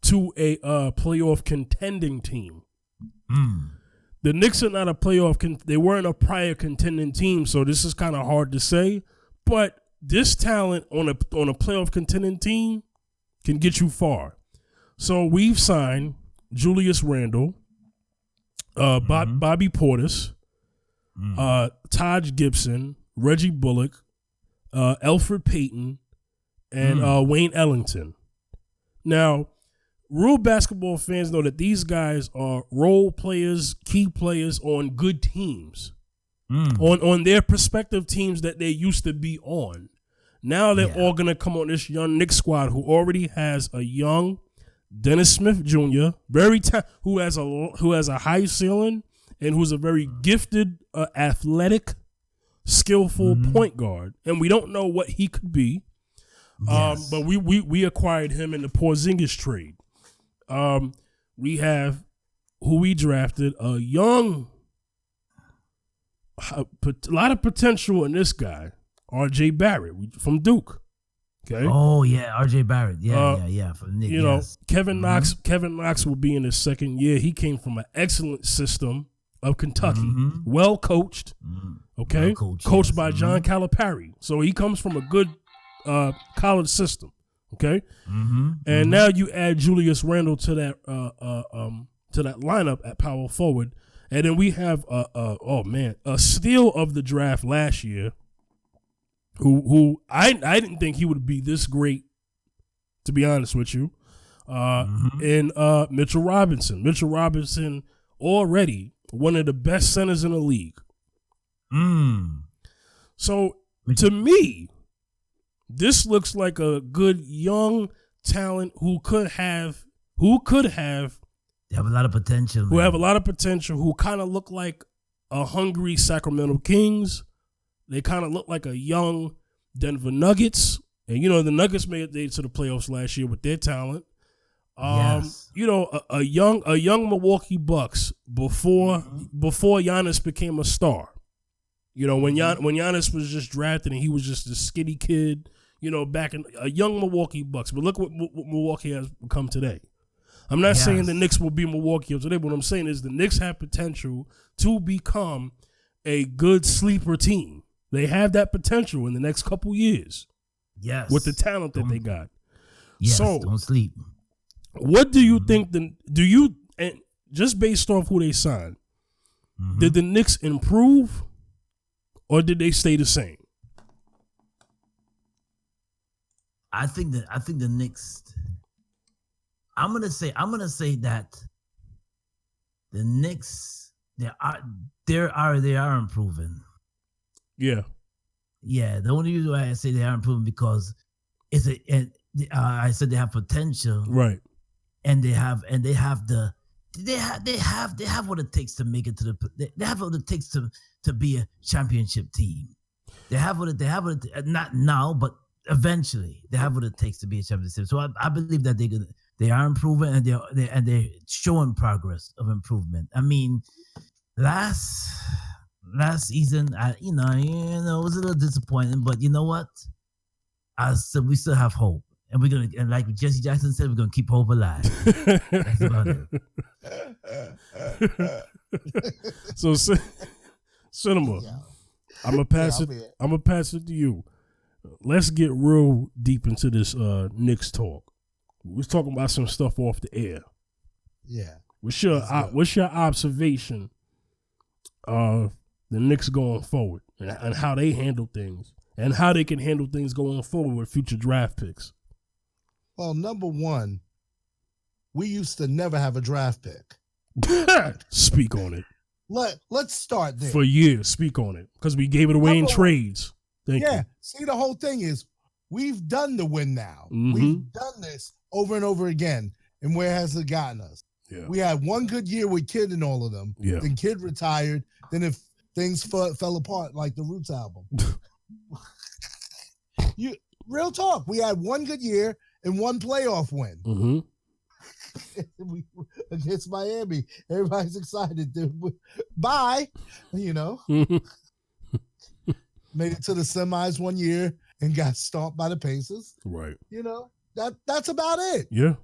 to a playoff contending team. The Knicks are not a playoff. They weren't a prior contending team, so this is kind of hard to say. But this talent on a playoff contending team can get you far. So we've signed Julius Randle, Bobby Portis, Taj Gibson, Reggie Bullock, Elfrid Payton, and Wayne Ellington. Now, real basketball fans know that these guys are role players, key players on good teams, on their prospective teams that they used to be on. Now they're all going to come on this young Knicks squad who already has a young Dennis Smith Jr., who has a high ceiling and who's a very gifted, athletic, skillful point guard, and we don't know what he could be. But we acquired him in the Porzingis trade. We have who we drafted, a lot of potential in this guy, R.J. Barrett from Duke. Okay. Oh yeah, R.J. Barrett. Yeah. From Knicks, Kevin Knox. Kevin Knox will be in his second year. He came from an excellent system of Kentucky, well coached. Okay, coached by John Calipari. So he comes from a good college system. Okay, and now you add Julius Randle to that lineup at power forward, and then we have a steal of the draft last year, who I didn't think he would be this great, to be honest with you, and Mitchell Robinson. Mitchell Robinson already one of the best centers in the league. So to me, this looks like a good young talent who could have. They have a lot of potential. Who kind of look like a hungry Sacramento Kings. They kind of look like a young Denver Nuggets. And, the Nuggets made it to the playoffs last year with their talent. Yes. A young Milwaukee Bucks before Giannis became a star. When Giannis was just drafted and he was just a skinny kid, back in a young Milwaukee Bucks. But look what Milwaukee has become today. I'm not saying the Knicks will be Milwaukee of today. What I'm saying is the Knicks have potential to become a good sleeper team. They have that potential in the next couple years. Yes. With the talent that they got. Yes, so, don't sleep. What do you think, and just based off who they signed, did the Knicks improve or did they stay the same? I think the Knicks. I'm gonna say that the Knicks they are improving. Yeah. Yeah. The only reason why I say they are improving because I said they have potential, right? And they have what it takes to make it to they have what it takes to be a championship team. They have what not now, but eventually they have what it takes to be a championship team. So I believe that they are improving and they're showing progress of improvement. I mean, last season, it was a little disappointing, but you know what? We still have hope, and like Jesse Jackson said, we're gonna keep hope alive. That's about it. So, Cinema, I'm gonna pass it to you. Let's get real deep into this Knicks talk. We're talking about some stuff off the air. Yeah. What's your observation of the Knicks going forward and how they handle things and how they can handle things going forward with future draft picks? Well, number one, we used to never have a draft pick. Speak on it. Let's start there. For years, speak on it because we gave it away in trades. Thank you. See, the whole thing is we've done the win now. Mm-hmm. We've done this over and over again. And where has it gotten us? Yeah. We had one good year with Kid and all of them. Yeah. Then Kid retired. Then if things fell apart like the Roots album. Real talk. We had one good year and one playoff win. Mm-hmm. Against Miami. Everybody's excited. Bye. Mm-hmm. Made it to the semis one year and got stomped by the Pacers. Right. That's about it. Yeah.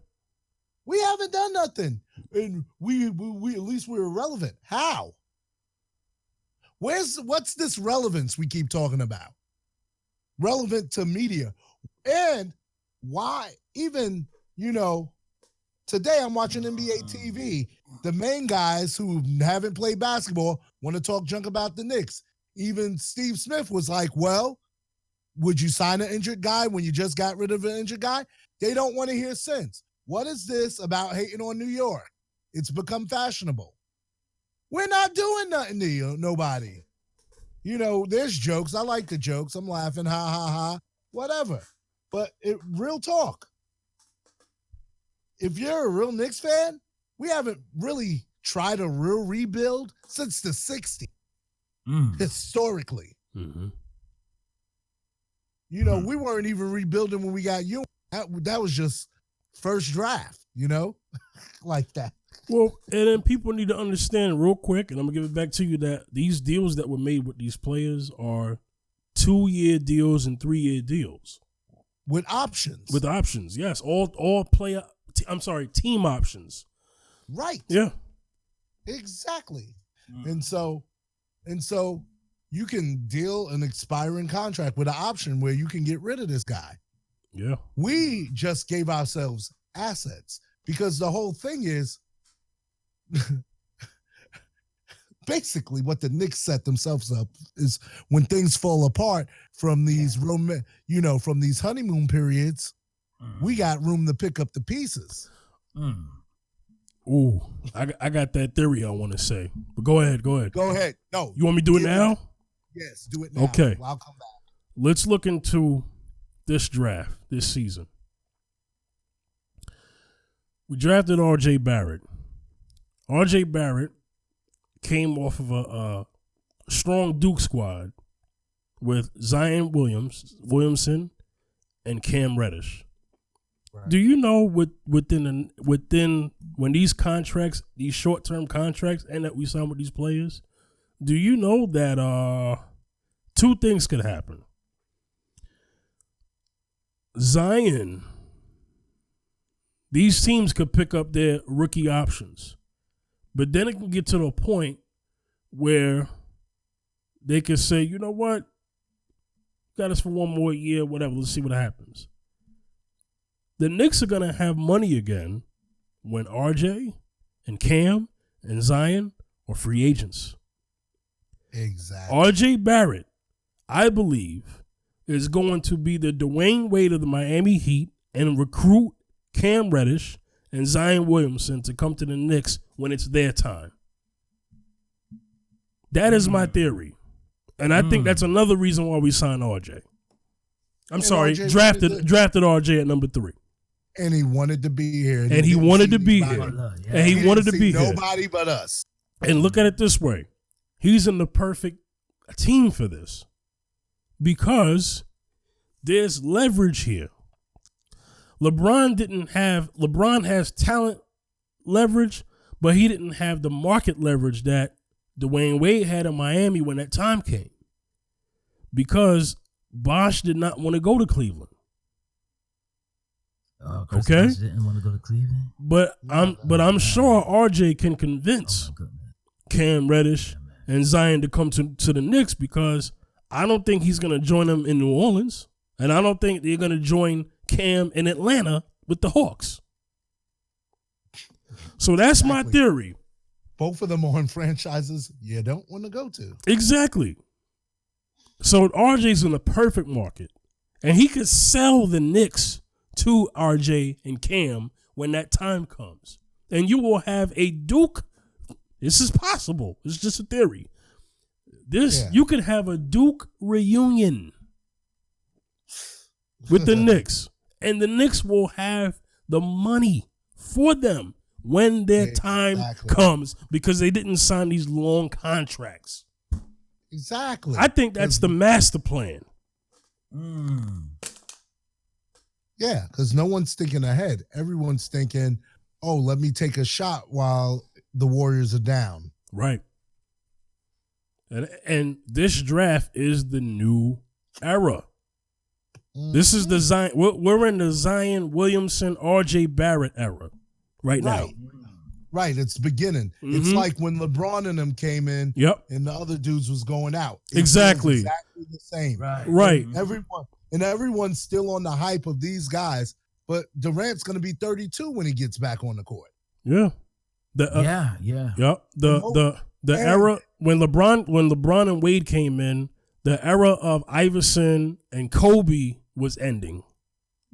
We haven't done nothing. And we at least we're relevant. How? What's this relevance we keep talking about? Relevant to media. And why even, today I'm watching NBA TV. The main guys who haven't played basketball want to talk junk about the Knicks. Even Steve Smith was like, well, would you sign an injured guy when you just got rid of an injured guy? They don't want to hear sense. What is this about hating on New York? It's become fashionable. We're not doing nothing to you, nobody. There's jokes. I like the jokes. I'm laughing, ha, ha, ha, whatever. But real talk. If you're a real Knicks fan, we haven't really tried a real rebuild since the 60s. Historically. Mm-hmm. We weren't even rebuilding when we got you. That was just first draft, like that. Well, and then people need to understand real quick, and I'm going to give it back to you, that these deals that were made with these players are 2-year deals and 3-year deals. With options. With options, yes. All team options. Right. Yeah. Exactly. And so you can deal an expiring contract with an option where you can get rid of this guy. Yeah. We just gave ourselves assets because the whole thing is basically what the Knicks set themselves up is when things fall apart from these from these honeymoon periods, we got room to pick up the pieces. Ooh, I got that theory I want to say. But go ahead. Go ahead. No. You want me to do it now? Yes, do it now. Okay. I'll come back. Let's look into this draft this season. We drafted R.J. Barrett. R.J. Barrett came off of a strong Duke squad with Zion Williamson, and Cam Reddish. Right. Do you know within when these contracts, these short-term contracts, and that we signed with these players, do you know that two things could happen? Zion, these teams could pick up their rookie options, but then it can get to the point where they can say, you know what, got us for one more year, whatever, let's see what happens. The Knicks are going to have money again when RJ and Cam and Zion are free agents. Exactly. RJ Barrett, I believe, is going to be the Dwayne Wade of the Miami Heat and recruit Cam Reddish and Zion Williamson to come to the Knicks when it's their time. That is my theory. And I think that's another reason why we signed RJ. Drafted RJ at number 3. And he wanted to be here. And he wanted to be here. And he wanted to be here. Nobody but us. And look at it this way. He's in the perfect team for this. Because there's leverage here. LeBron has talent leverage, but he didn't have the market leverage that Dwayne Wade had in Miami when that time came. Because Bosh did not want to go to Cleveland. Okay, Bosh didn't want to go to Cleveland. But I'm sure RJ can convince Cam Reddish and Zion to come to the Knicks, because I don't think he's going to join them in New Orleans, and I don't think they're going to join Cam in Atlanta with the Hawks. So that's my theory. Both of them are in franchises you don't want to go to. Exactly. So RJ's in the perfect market, and he could sell the Knicks to RJ and Cam when that time comes. And you will have a Duke. This is possible. It's just a theory. You could have a Duke reunion with the Knicks, and the Knicks will have the money for them when their time comes, because they didn't sign these long contracts. Exactly. I think that's the master plan. Yeah, because no one's thinking ahead. Everyone's thinking, oh, let me take a shot while the Warriors are down. Right. And this draft is the new era. This is the Zion. We're in the Zion Williamson, RJ Barrett era right now. Right, it's beginning. It's like when LeBron and them came in, and the other dudes was going out. Exactly the same. Right. Everyone's still on the hype of these guys, but Durant's going to be 32 when he gets back on the court. Yeah. Yep. The era when LeBron and Wade came in, the era of Iverson and Kobe was ending.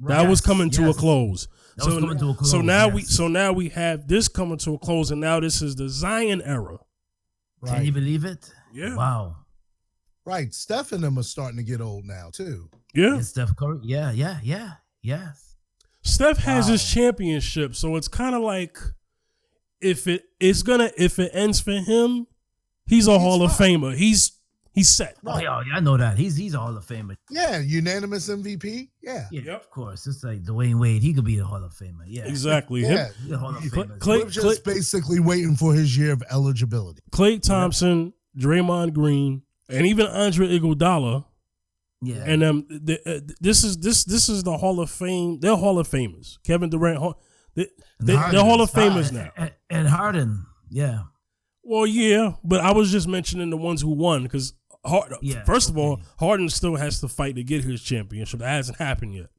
That was coming to a close. So now we have this coming to a close, and now this is the Zion era. Right. Can you believe it? Yeah. Wow. Right. Steph and them are starting to get old now too. Yeah. And Steph Curry. Yeah. Steph has his championship, so it's kind of like if it ends for him, he's a Hall of Famer. He's set. Oh yeah, I know that. He's a Hall of Famer. Yeah, unanimous MVP. Yeah, of course. It's like Dwayne Wade. He could be a Hall of Famer. Yeah, exactly. Yeah, he's a Hall of Famer. We're just basically waiting for his year of eligibility. Klay Thompson, Draymond Green, and even Andre Iguodala. Yeah, and this is the Hall of Fame. They're Hall of Famers. Kevin Durant, they're Hall of Famers now. And Harden, yeah. Well, yeah, but I was just mentioning the ones who won, because first of all, Harden still has to fight to get his championship. That hasn't happened yet.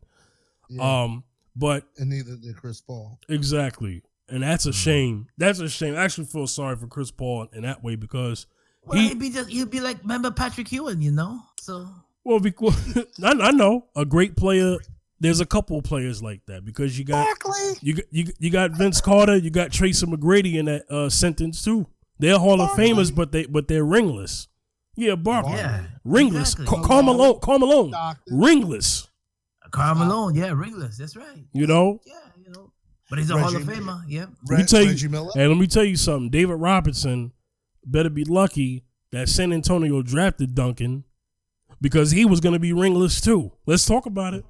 Yeah. But and neither did Chris Paul. Exactly. And that's a shame. That's a shame. I actually feel sorry for Chris Paul in that way because he'd be like, remember Patrick Ewing, So because I know a great player. There's a couple of players like that because you got you got Vince Carter, you got Tracy McGrady in that sentence too. They're Hall of Famers, but they're ringless. Yeah, Barkley. Yeah, ringless. Exactly. Karl Malone, ringless. Karl Malone, ringless. That's right. Yeah, But he's a Hall of Famer. Yeah. Let me tell you, Reggie Miller. hey, let me tell you something. David Robinson better be lucky that San Antonio drafted Duncan because he was going to be ringless too. Let's talk about it.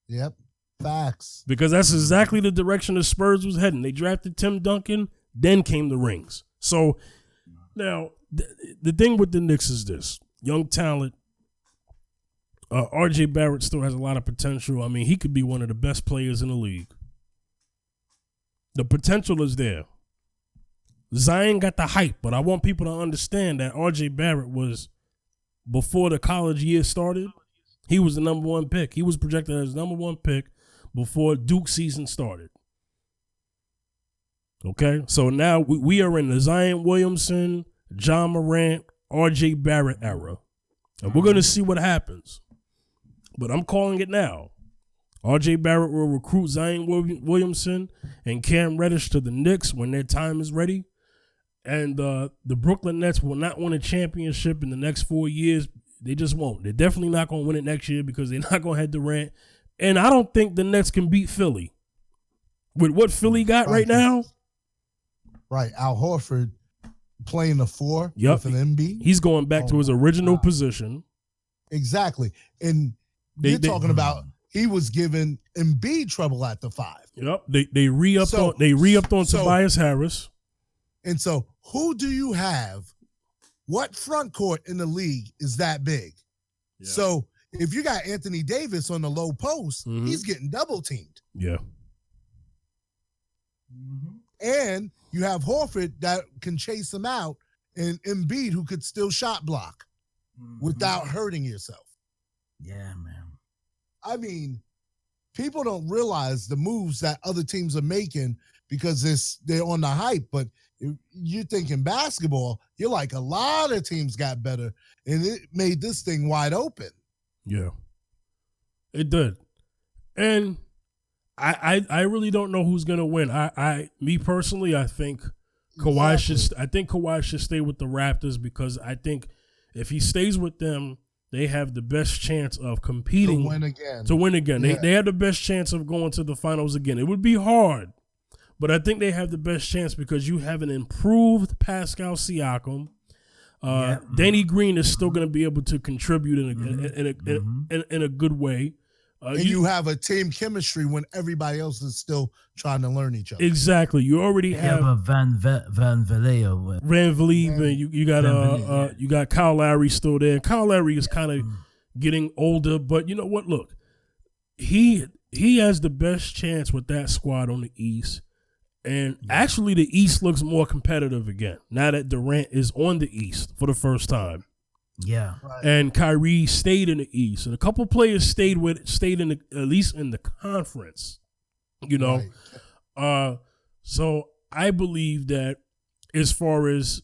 Yep. Facts. Because that's exactly the direction the Spurs was heading. They drafted Tim Duncan, then came the rings. So now the thing with the Knicks is this: young talent. RJ Barrett still has a lot of potential. I mean, he could be one of the best players in the league. The potential is there. Zion got the hype, but I want people to understand that RJ Barrett was, before the college year started, he was the number one pick. He was projected as number one pick before Duke season started. Okay? So now we are in the Zion Williamson, John Morant, RJ Barrett era. And we're going to see what happens. But I'm calling it now. RJ Barrett will recruit Zion Williamson and Cam Reddish to the Knicks when their time is ready. And the Brooklyn Nets will not win a championship in the next 4 years. They just won't. They're definitely not going to win it next year because they're not going to have Durant. And I don't think the Nets can beat Philly. With what Philly got right now. Right. Al Horford playing the 4 with an MB. He's going back to his original position. Exactly. And you're talking about he was giving Embiid trouble at the 5. Yep. They re-upped on Tobias Harris. And so who do you have? What front court in the league is that big? Yeah. So if you got Anthony Davis on the low post, he's getting double teamed. Yeah. And you have Horford that can chase him out and Embiid who could still shot block without hurting yourself. Yeah, man. I mean, people don't realize the moves that other teams are making because they're on the hype. But if you're thinking basketball, you're like, a lot of teams got better, and it made this thing wide open. Yeah, it did. And I really don't know who's gonna win. Me personally, I think Kawhi should stay with the Raptors because I think if he stays with them, they have the best chance of competing to win again. Yeah. They have the best chance of going to the finals again. It would be hard, but I think they have the best chance because you have an improved Pascal Siakam. Danny Green is still going to be able to contribute in a good way. And you have a team chemistry when everybody else is still trying to learn each other. Exactly. You already have Van Vliet, and you got Kyle Lowry still there. Kyle Lowry is kind of getting older, but you know what? Look, he has the best chance with that squad on the East. And actually the East looks more competitive again now that Durant is on the East for the first time. Yeah, right. And Kyrie stayed in the East, and a couple players stayed in at least in the conference, Right. So I believe that as far as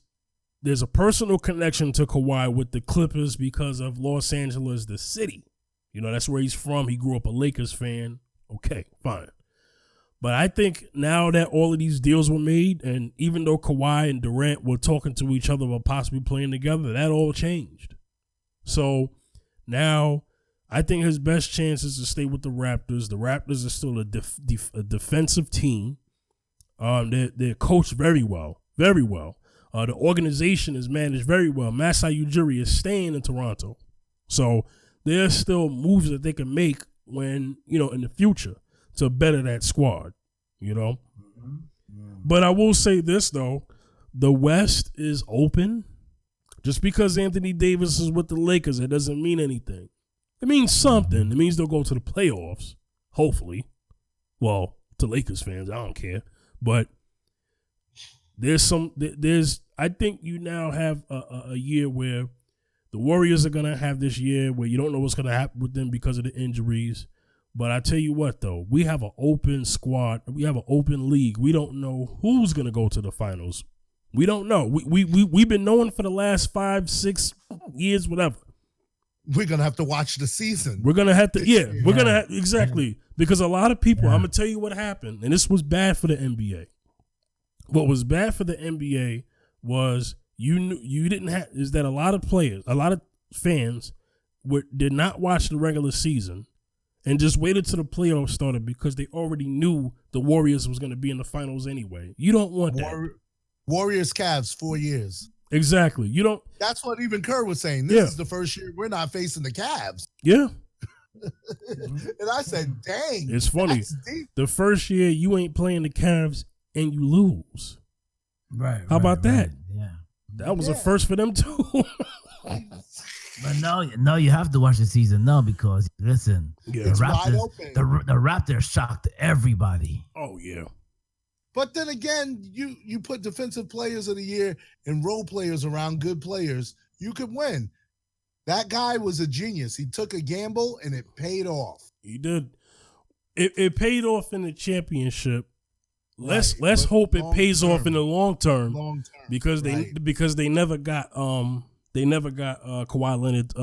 there's a personal connection to Kawhi with the Clippers because of Los Angeles, the city. That's where he's from. He grew up a Lakers fan. Okay, fine. But I think now that all of these deals were made, and even though Kawhi and Durant were talking to each other about possibly playing together, that all changed. So now I think his best chance is to stay with the Raptors. The Raptors are still a defensive team. They're coached very well, very well. The organization is managed very well. Masai Ujiri is staying in Toronto. So there's still moves that they can make when, in the future, to better that squad, But I will say this, though. The West is open. Just because Anthony Davis is with the Lakers, it doesn't mean anything. It means something. It means they'll go to the playoffs, hopefully. Well, to Lakers fans, I don't care. But I think you now have a year where the Warriors are going to have this year where you don't know what's going to happen with them because of the injuries. But I tell you what, though, we have an open squad. We have an open league. We don't know who's going to go to the finals. We don't know. We've been knowing for the last 5-6 years, whatever. We're going to have to watch the season. We're going to have to, we're going to have, exactly. Because a lot of people, I'm going to tell you what happened, and this was bad for the NBA. What was bad for the NBA was is that a lot of players, a lot of fans did not watch the regular season and just waited till the playoffs started because they already knew the Warriors was going to be in the finals anyway. You don't want that. Warriors Cavs 4 years. Exactly. You don't. That's what even Kerr was saying. This is the first year we're not facing the Cavs. Yeah. And I said, dang. It's funny. The first year you ain't playing the Cavs and you lose. Right. How about that? Yeah. That was a first for them too. But no, you have to watch the season now because listen, the Raptors shocked everybody. Oh yeah. But then again, you put defensive players of the year and role players around good players, you could win. That guy was a genius. He took a gamble and it paid off. He did. It paid off in the championship. Let's hope it pays off in the long term. Because they never got Kawhi Leonard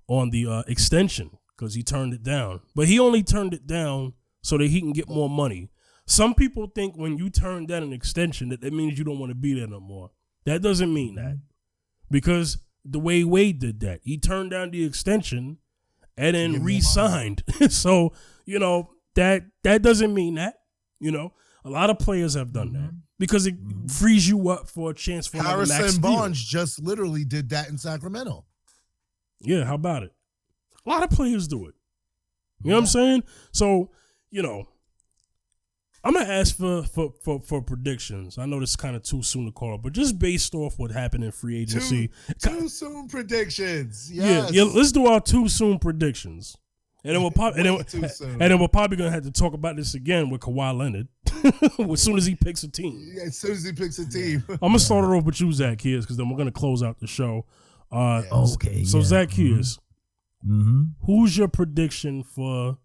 on the extension because he turned it down. But he only turned it down so that he can get more money. Some people think when you turn down an extension that means you don't want to be there no more. That doesn't mean that. Because the way Wade did that, he turned down the extension and then re-signed. So, that doesn't mean that. A lot of players have done that because it frees you up for a chance for another max deal. Harrison Barnes just literally did that in Sacramento. Yeah, how about it? A lot of players do it. You know what I'm saying? So, I'm gonna ask for predictions. I know this is kind of too soon to call, but just based off what happened in free agency, too soon predictions. Yes. Yeah. Let's do our too soon predictions, and then we're probably gonna have to talk about this again with Kawhi Leonard as soon as he picks a team. Yeah, as soon as he picks a team. I'm gonna start it off with you, Zaccheus, because then we're gonna close out the show. Okay. So Zaccheus, who's your prediction for?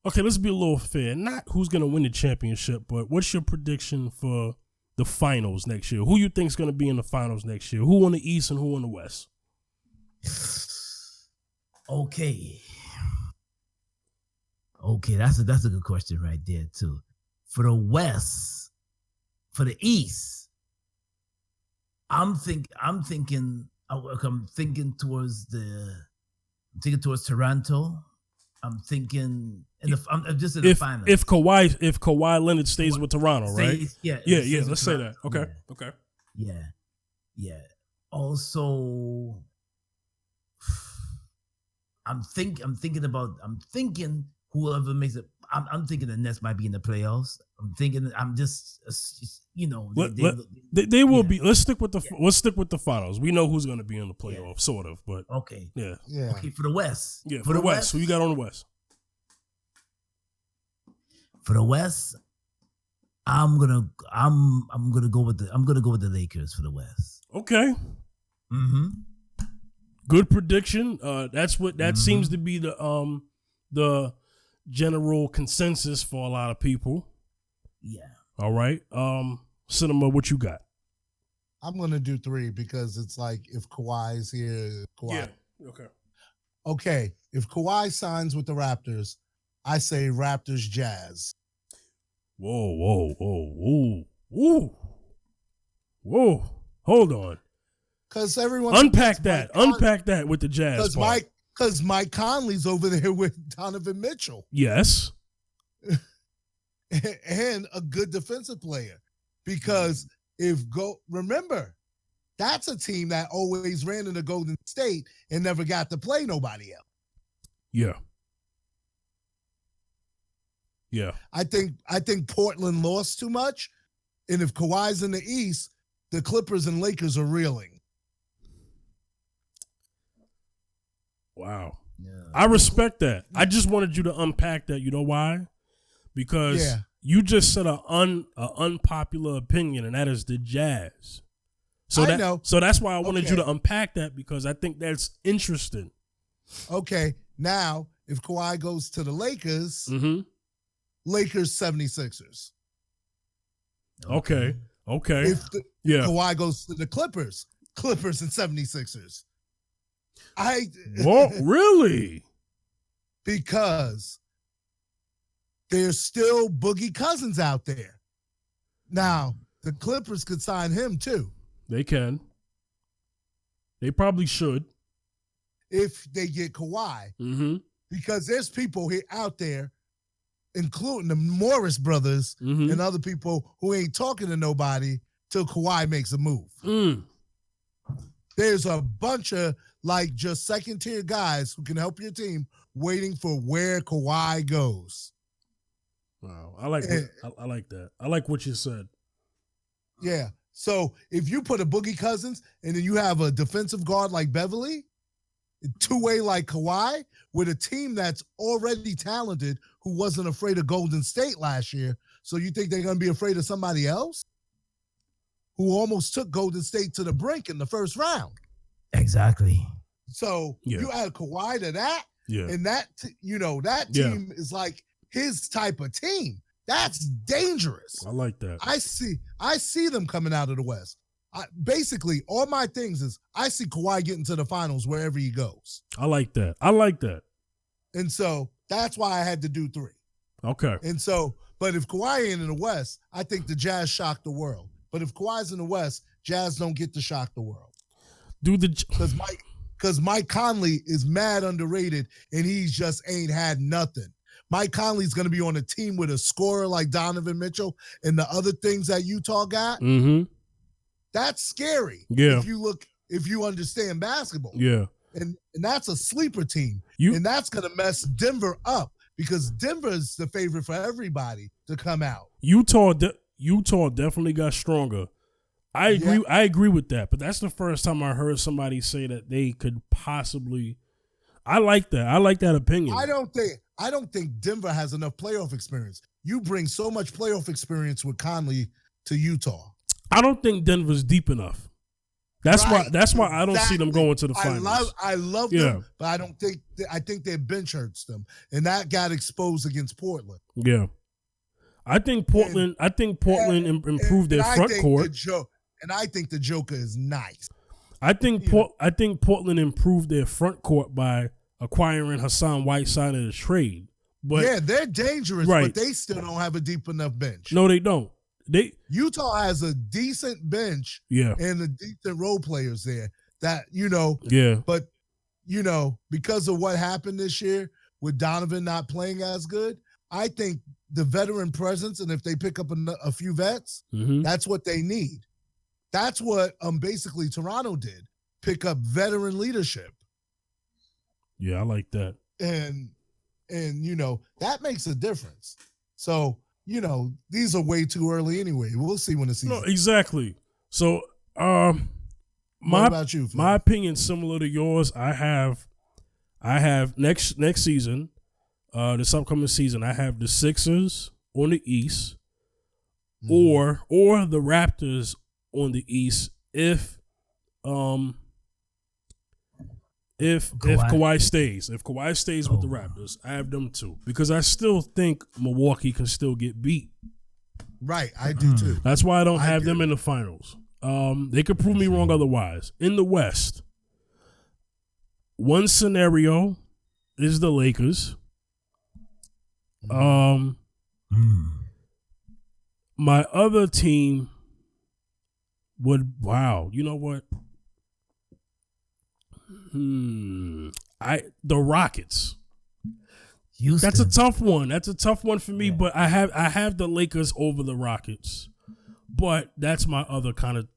Okay, let's be a little fair. Not who's going to win the championship, but what's your prediction for the finals next year? Who you think is going to be in the finals next year? Who on the East and who on the West? Okay, that's a good question right there too. For the West, for the East, I'm thinking towards Toronto. I'm thinking I'm just in the finals. If Kawhi Leonard stays with Toronto, right? Yeah. Let's say that. Okay. Yeah. Okay. Yeah. Also, I'm thinking whoever makes it. I'm thinking the Nets might be in the playoffs. They will be. Let's stick with the finals. We know who's going to be in the playoffs, sort of. But okay, yeah. Okay, for the West. Yeah, for the West. Who you got on the West? For the West, I'm gonna go with the Lakers for the West. Okay. Good prediction. That seems to be the general consensus for a lot of people. Yeah. All right. Cinema, what you got? I'm gonna do 3 because it's like if Kawhi's here, Kawhi. Yeah. Okay. If Kawhi signs with the Raptors, I say Raptors Jazz. Whoa. Hold on. Because everyone unpack that with the Jazz. Because Mike Conley's over there with Donovan Mitchell. Yes. And a good defensive player. Because remember, that's a team that always ran into Golden State and never got to play nobody else. Yeah. Yeah. I think Portland lost too much. And if Kawhi's in the East, the Clippers and Lakers are reeling. Wow. Yeah. I respect that. I just wanted you to unpack that. You know why? Because you just said an unpopular opinion, and that is the Jazz. So that's why I wanted you to unpack that, because I think that's interesting. Okay. Now, if Kawhi goes to the Lakers, Mm-hmm. Lakers 76ers. Okay. If yeah. Kawhi goes to the Clippers and 76ers. What? Really? Because there's still Boogie Cousins out there. Now, the Clippers could sign him too. They can. They probably should. If they get Kawhi. Mm-hmm. Because there's people here out there, including the Morris brothers and other people who ain't talking to nobody till Kawhi makes a move. There's a bunch of like just second-tier guys who can help your team waiting for where Kawhi goes. Wow. I like that. I like what you said. Yeah. So if you put a Boogie Cousins and then you have a defensive guard like Beverly, two-way like Kawhi, with a team that's already talented who wasn't afraid of Golden State last year, so you think they're going to be afraid of somebody else who almost took Golden State to the brink in the first round? Exactly. So you add Kawhi to that, and that team is like his type of team. That's dangerous. I like that. I see them coming out of the West. Basically, all my things is I see Kawhi getting to the finals wherever he goes. I like that. And so that's why I had to do 3. Okay. And so, but if Kawhi ain't in the West, I think the Jazz shock the world. But if Kawhi's in the West, Jazz don't get to shock the world. Because Mike Conley is mad underrated, and he just ain't had nothing. Mike Conley's going to be on a team with a scorer like Donovan Mitchell and the other things that Utah got. Mm-hmm. That's scary. Yeah. If you understand basketball. Yeah. And that's a sleeper team. And that's going to mess Denver up because Denver is the favorite for everybody to come out. Utah definitely got stronger. I agree with that, but that's the first time I heard somebody say that they could possibly. I like that. I like that opinion. I don't think Denver has enough playoff experience. You bring so much playoff experience with Conley to Utah. I don't think Denver's deep enough. That's why I don't see them going to the finals. I love them, but I think their bench hurts them, and that got exposed against Portland. Yeah, I think Portland improved their front court. And I think the Joker is nice. I think Portland improved their front court by acquiring Hassan Whiteside in a trade. But they're dangerous, but they still don't have a deep enough bench. No, they don't. Utah has a decent bench, and the decent role players there. That but because of what happened this year with Donovan not playing as good, I think the veteran presence, and if they pick up a few vets, that's what they need. That's what basically Toronto did. Pick up veteran leadership. Yeah, I like that. And that makes a difference. So, these are way too early anyway. We'll see when the season. No, exactly. So, what about you, Phil? My opinion similar to yours. I have next season, this upcoming season, I have the Sixers on the East, or the Raptors on the East if Kawhi stays. If Kawhi stays with the Raptors, I have them too. Because I still think Milwaukee can still get beat. Right, I do too. That's why I don't have them in the finals. They could prove me wrong otherwise. In the West, one scenario is the Lakers. My other team you know what? The Rockets. Houston. That's a tough one. That's a tough one for me, but I have the Lakers over the Rockets. But that's my other kind of,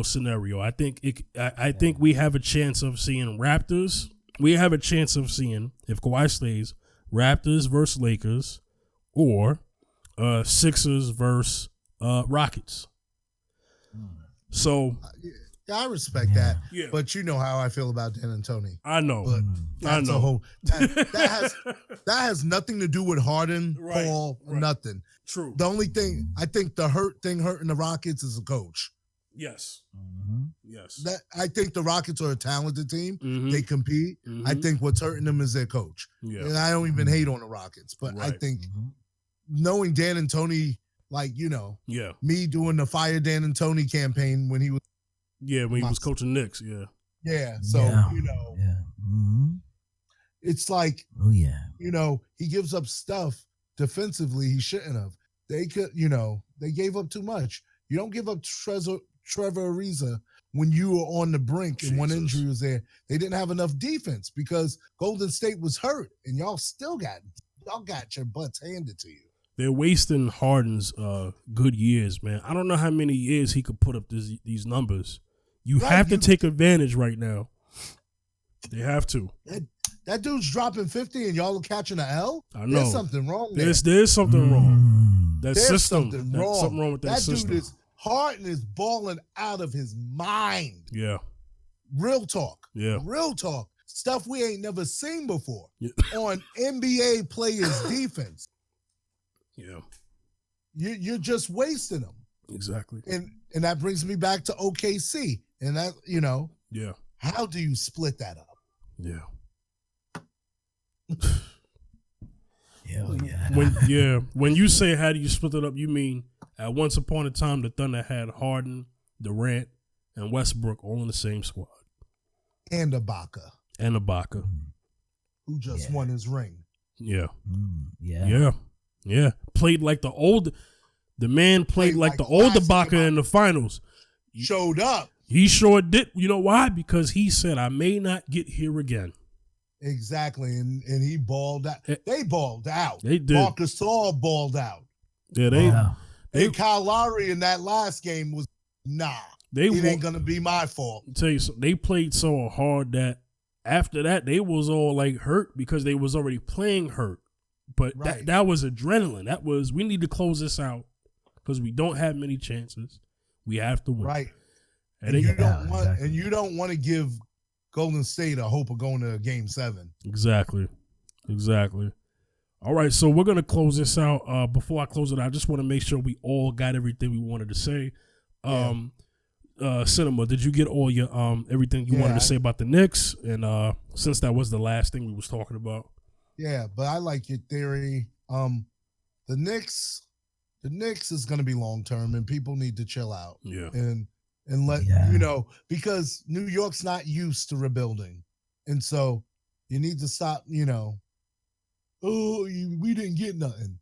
scenario. I think think we have a chance of seeing Raptors. We have a chance of seeing, if Kawhi stays, Raptors versus Lakers or Sixers versus Rockets. So I respect that. Yeah. But you know how I feel about Dan and Tony. I know. But that's a whole that has nothing to do with Harden, Paul, nothing. True. The only thing I think the hurting the Rockets is the coach. Yes. Yes. That I think the Rockets are a talented team. Mhm. They compete. Mhm. I think what's hurting them is their coach. Yeah. And I don't even hate on the Rockets, but I Right. think knowing Dan and Tony, like, Yeah. me doing the Fire Dan and Tony campaign when he was When he was coaching Knicks. Yeah. so Yeah. it's like Oh yeah. he gives up stuff defensively he shouldn't have. They could, they gave up too much. You don't give up Trevor Ariza when you were on the brink and one Jesus. injury was there. They didn't have enough defense because Golden State was hurt, and y'all got your butts handed to you. They're wasting Harden's good years, man. I don't know how many years he could put up these numbers. You have to take advantage right now. They have to. That dude's dropping 50 and y'all are catching an L? I know. There's something wrong there. There's something wrong. That There's system. something That's wrong. something wrong with that system. Dude is Harden is balling out of his mind. Yeah. Real talk. Yeah. Real talk. Stuff we ain't never seen before on NBA players' defense. Yeah. You're just wasting them. Exactly. And that brings me back to OKC. And that, Yeah. how do you split that up? Yeah. Hell yeah. When you say how do you split it up, you mean at once upon a time the Thunder had Harden, Durant, and Westbrook all in the same squad. And Ibaka. Who just won his ring. Yeah. Yeah. Yeah. Played like the old Ibaka in the finals. Showed up. He sure did. You know why? Because he said, I may not get here again. Exactly. And he balled out. They balled out. They did. Marcus Gasol balled out. Yeah, And Kyle Lowry in that last game was, it ain't going to be my fault. I'll tell you something. They played so hard that after that, they was all like hurt because they was already playing hurt. But that was adrenaline. That was, we need to close this out because we don't have many chances. We have to win. Right. And you don't want to give Golden State a hope of going to Game 7. Exactly. All right, so we're gonna close this out. Before I close it out, I just want to make sure we all got everything we wanted to say. Cinema, did you get all your everything you wanted to say about the Knicks? And since that was the last thing we was talking about. Yeah, but I like your theory. The Knicks is gonna be long term, and people need to chill out. Yeah. And let because New York's not used to rebuilding, and so you need to stop. We didn't get nothing.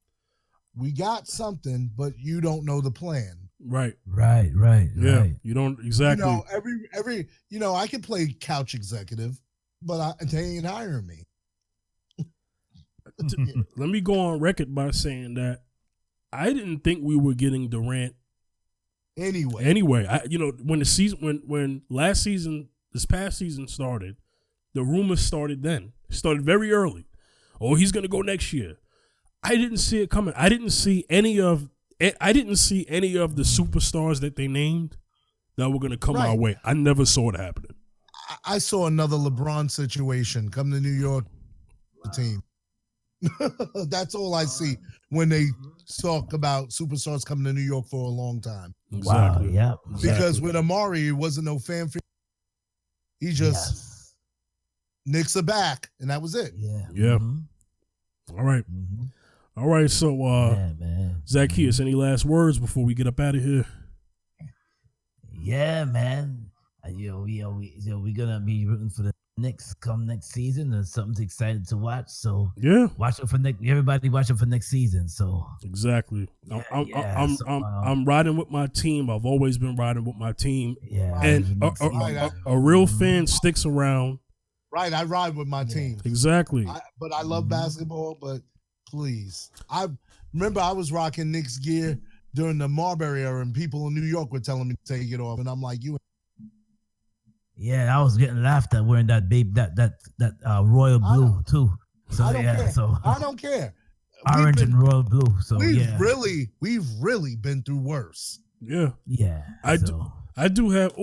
We got something, but you don't know the plan. Right. Yeah. You don't exactly. Every I can play couch executive, but they ain't hiring me. Let me go on record by saying that I didn't think we were getting Durant. Anyway, when the season, when this past season started, the rumors started then. It started very early. Oh, he's gonna go next year. I didn't see it coming. I didn't see any of the superstars that they named that were gonna come our way. I never saw it happening. I saw another LeBron situation come to New York team. That's all I see when they talk about superstars coming to New York for a long time. Exactly. Wow, yeah. Because with Amari, it wasn't no fanfare. He just Knicks are back, and that was it. Yeah. Mm-hmm. All right. Mm-hmm. All right. So, Zaccheus, any last words before we get up out of here? Yeah, man. We're gonna be rooting for the Knicks come next season. There's something exciting to watch. So watch it for everybody. Watch it for next season. So exactly. I'm riding with my team. I've always been riding with my team. Yeah, and a real fan sticks around. Right, I ride with my team. Exactly. But I love basketball. But please, I remember I was rocking Knicks gear during the Marbury era, and people in New York were telling me to take it off, and I'm like, you. Yeah, I was getting laughed at wearing that royal blue too. So I don't care. Orange and royal blue. So we've really been through worse. Yeah. Yeah. I do have.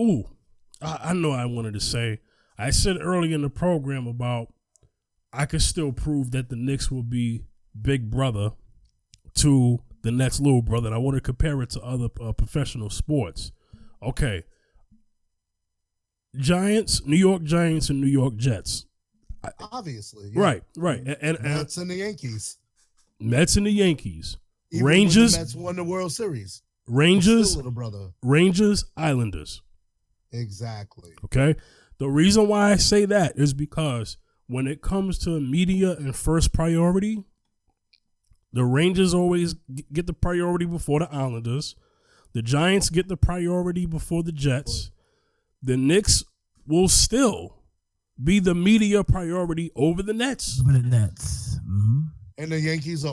I know I wanted to say. I said early in the program about I could still prove that the Knicks will be big brother to the Nets little brother. And I want to compare it to other professional sports. Okay. Giants, New York Giants, and New York Jets. Obviously. Yeah. Right. And Mets and the Yankees. Mets and the Yankees. Even Rangers. when the Mets won the World Series. Rangers. Still little brother. Rangers, Islanders. Exactly. Okay. The reason why I say that is because when it comes to media and first priority, the Rangers always get the priority before the Islanders. The Giants get the priority before the Jets. The Knicks will still be the media priority over the Nets. Over the Nets. Mm-hmm. And the Yankees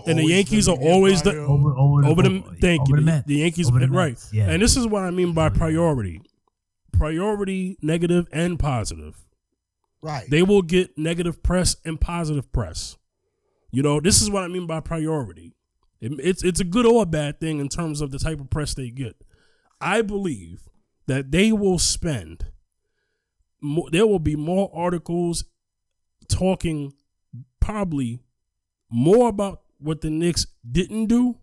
are always the over the thank you. The Yankees, over the right? Mets, yeah. And this is what I mean by priority. Priority, negative and positive. Right. They will get negative press and positive press. You know, this is what I mean by priority. It's a good or a bad thing in terms of the type of press they get. I believe that they will spend more, there will be more articles talking probably more about what the Knicks didn't do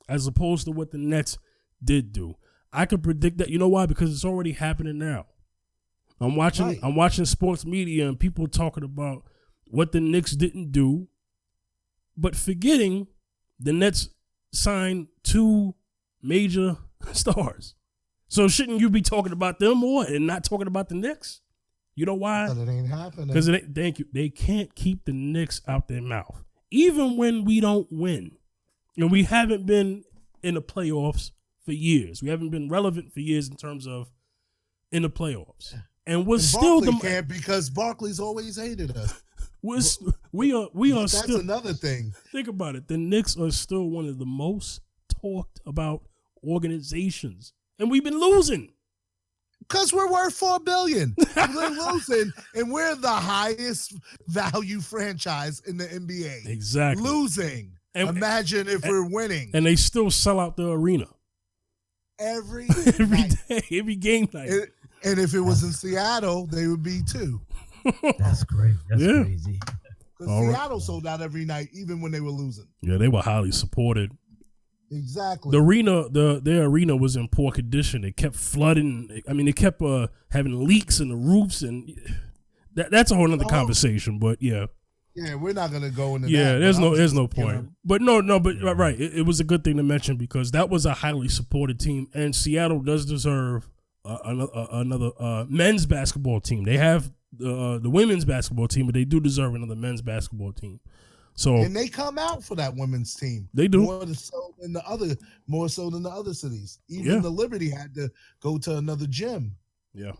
as opposed to what the Nets did do. I could predict that. You know why? Because it's already happening now. I'm watching sports media and people talking about what the Knicks didn't do, but forgetting the Nets signed 2 major stars. So shouldn't you be talking about them more and not talking about the Knicks? You know why? But it ain't happening. Because thank you. They can't keep the Knicks out their mouth. Even when we don't win. And we haven't been in the playoffs for years. We haven't been relevant for years in terms of in the playoffs. And we're still the can't because Barkley's always hated us. We are That's still another thing. Think about it. The Knicks are still one of the most talked about organizations. And we've been losing. Because we're worth $4 billion. We're losing, and we're the highest value franchise in the NBA. Exactly. Losing. Imagine if we're winning. And they still sell out the arena. Every day, every game night. And if it was in Seattle, they would be too. That's great. That's crazy. Because Seattle sold out every night, even when they were losing. Yeah, they were highly supported. Exactly. Their arena was in poor condition. It kept flooding. I mean, it kept having leaks in the roofs, and that's a whole other conversation. But yeah, we're not gonna go into that. Yeah, there's no point. But right. It was a good thing to mention because that was a highly supported team, and Seattle does deserve another men's basketball team. They have the women's basketball team, but they do deserve another men's basketball team. So and they come out for that women's team. They do more so than the other cities. Even the Liberty had to go to another gym. Yeah,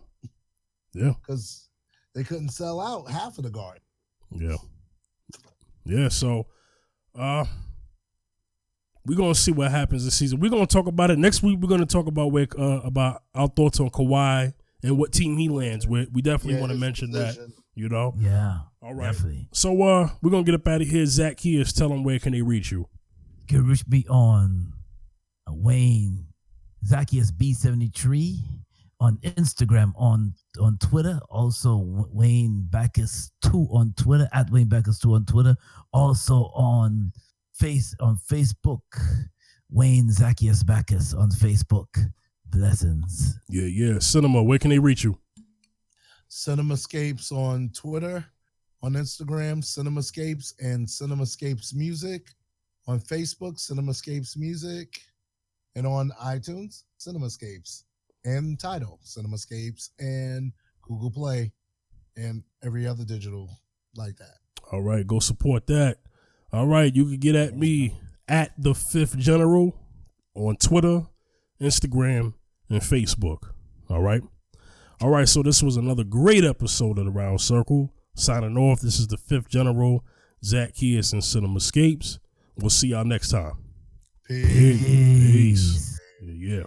because they couldn't sell out half of the Garden. Yeah. So, we're gonna see what happens this season. We're gonna talk about it next week. We're gonna talk about about our thoughts on Kawhi and what team he lands with. We definitely want to mention that. You know? Yeah. All right. Definitely. So we're gonna get up out of here. Zaccheus, tell them where can they reach you. You can reach me on Wayne Zaccheus B73 on Instagram, on Twitter. Also Wayne Backus 2 on Twitter, at Wayne Backus 2 on Twitter. Also on Facebook, Wayne Zaccheus Backus on Facebook. Blessings. Yeah. Cinema, where can they reach you? Cinemascapes on Twitter, on Instagram, Cinemascapes and Cinemascapes Music. On Facebook, Cinemascapes Music. And on iTunes, Cinemascapes. And Tidal, Cinemascapes, and Google Play, and every other digital like that. All right, go support that. All right, you can get at me at the Fifth General on Twitter, Instagram, and Facebook. All right. So this was another great episode of The Round Circle. Signing off, this is the Fifth General, Zaccheus and Cinemascapes. We'll see y'all next time. Peace. Yeah.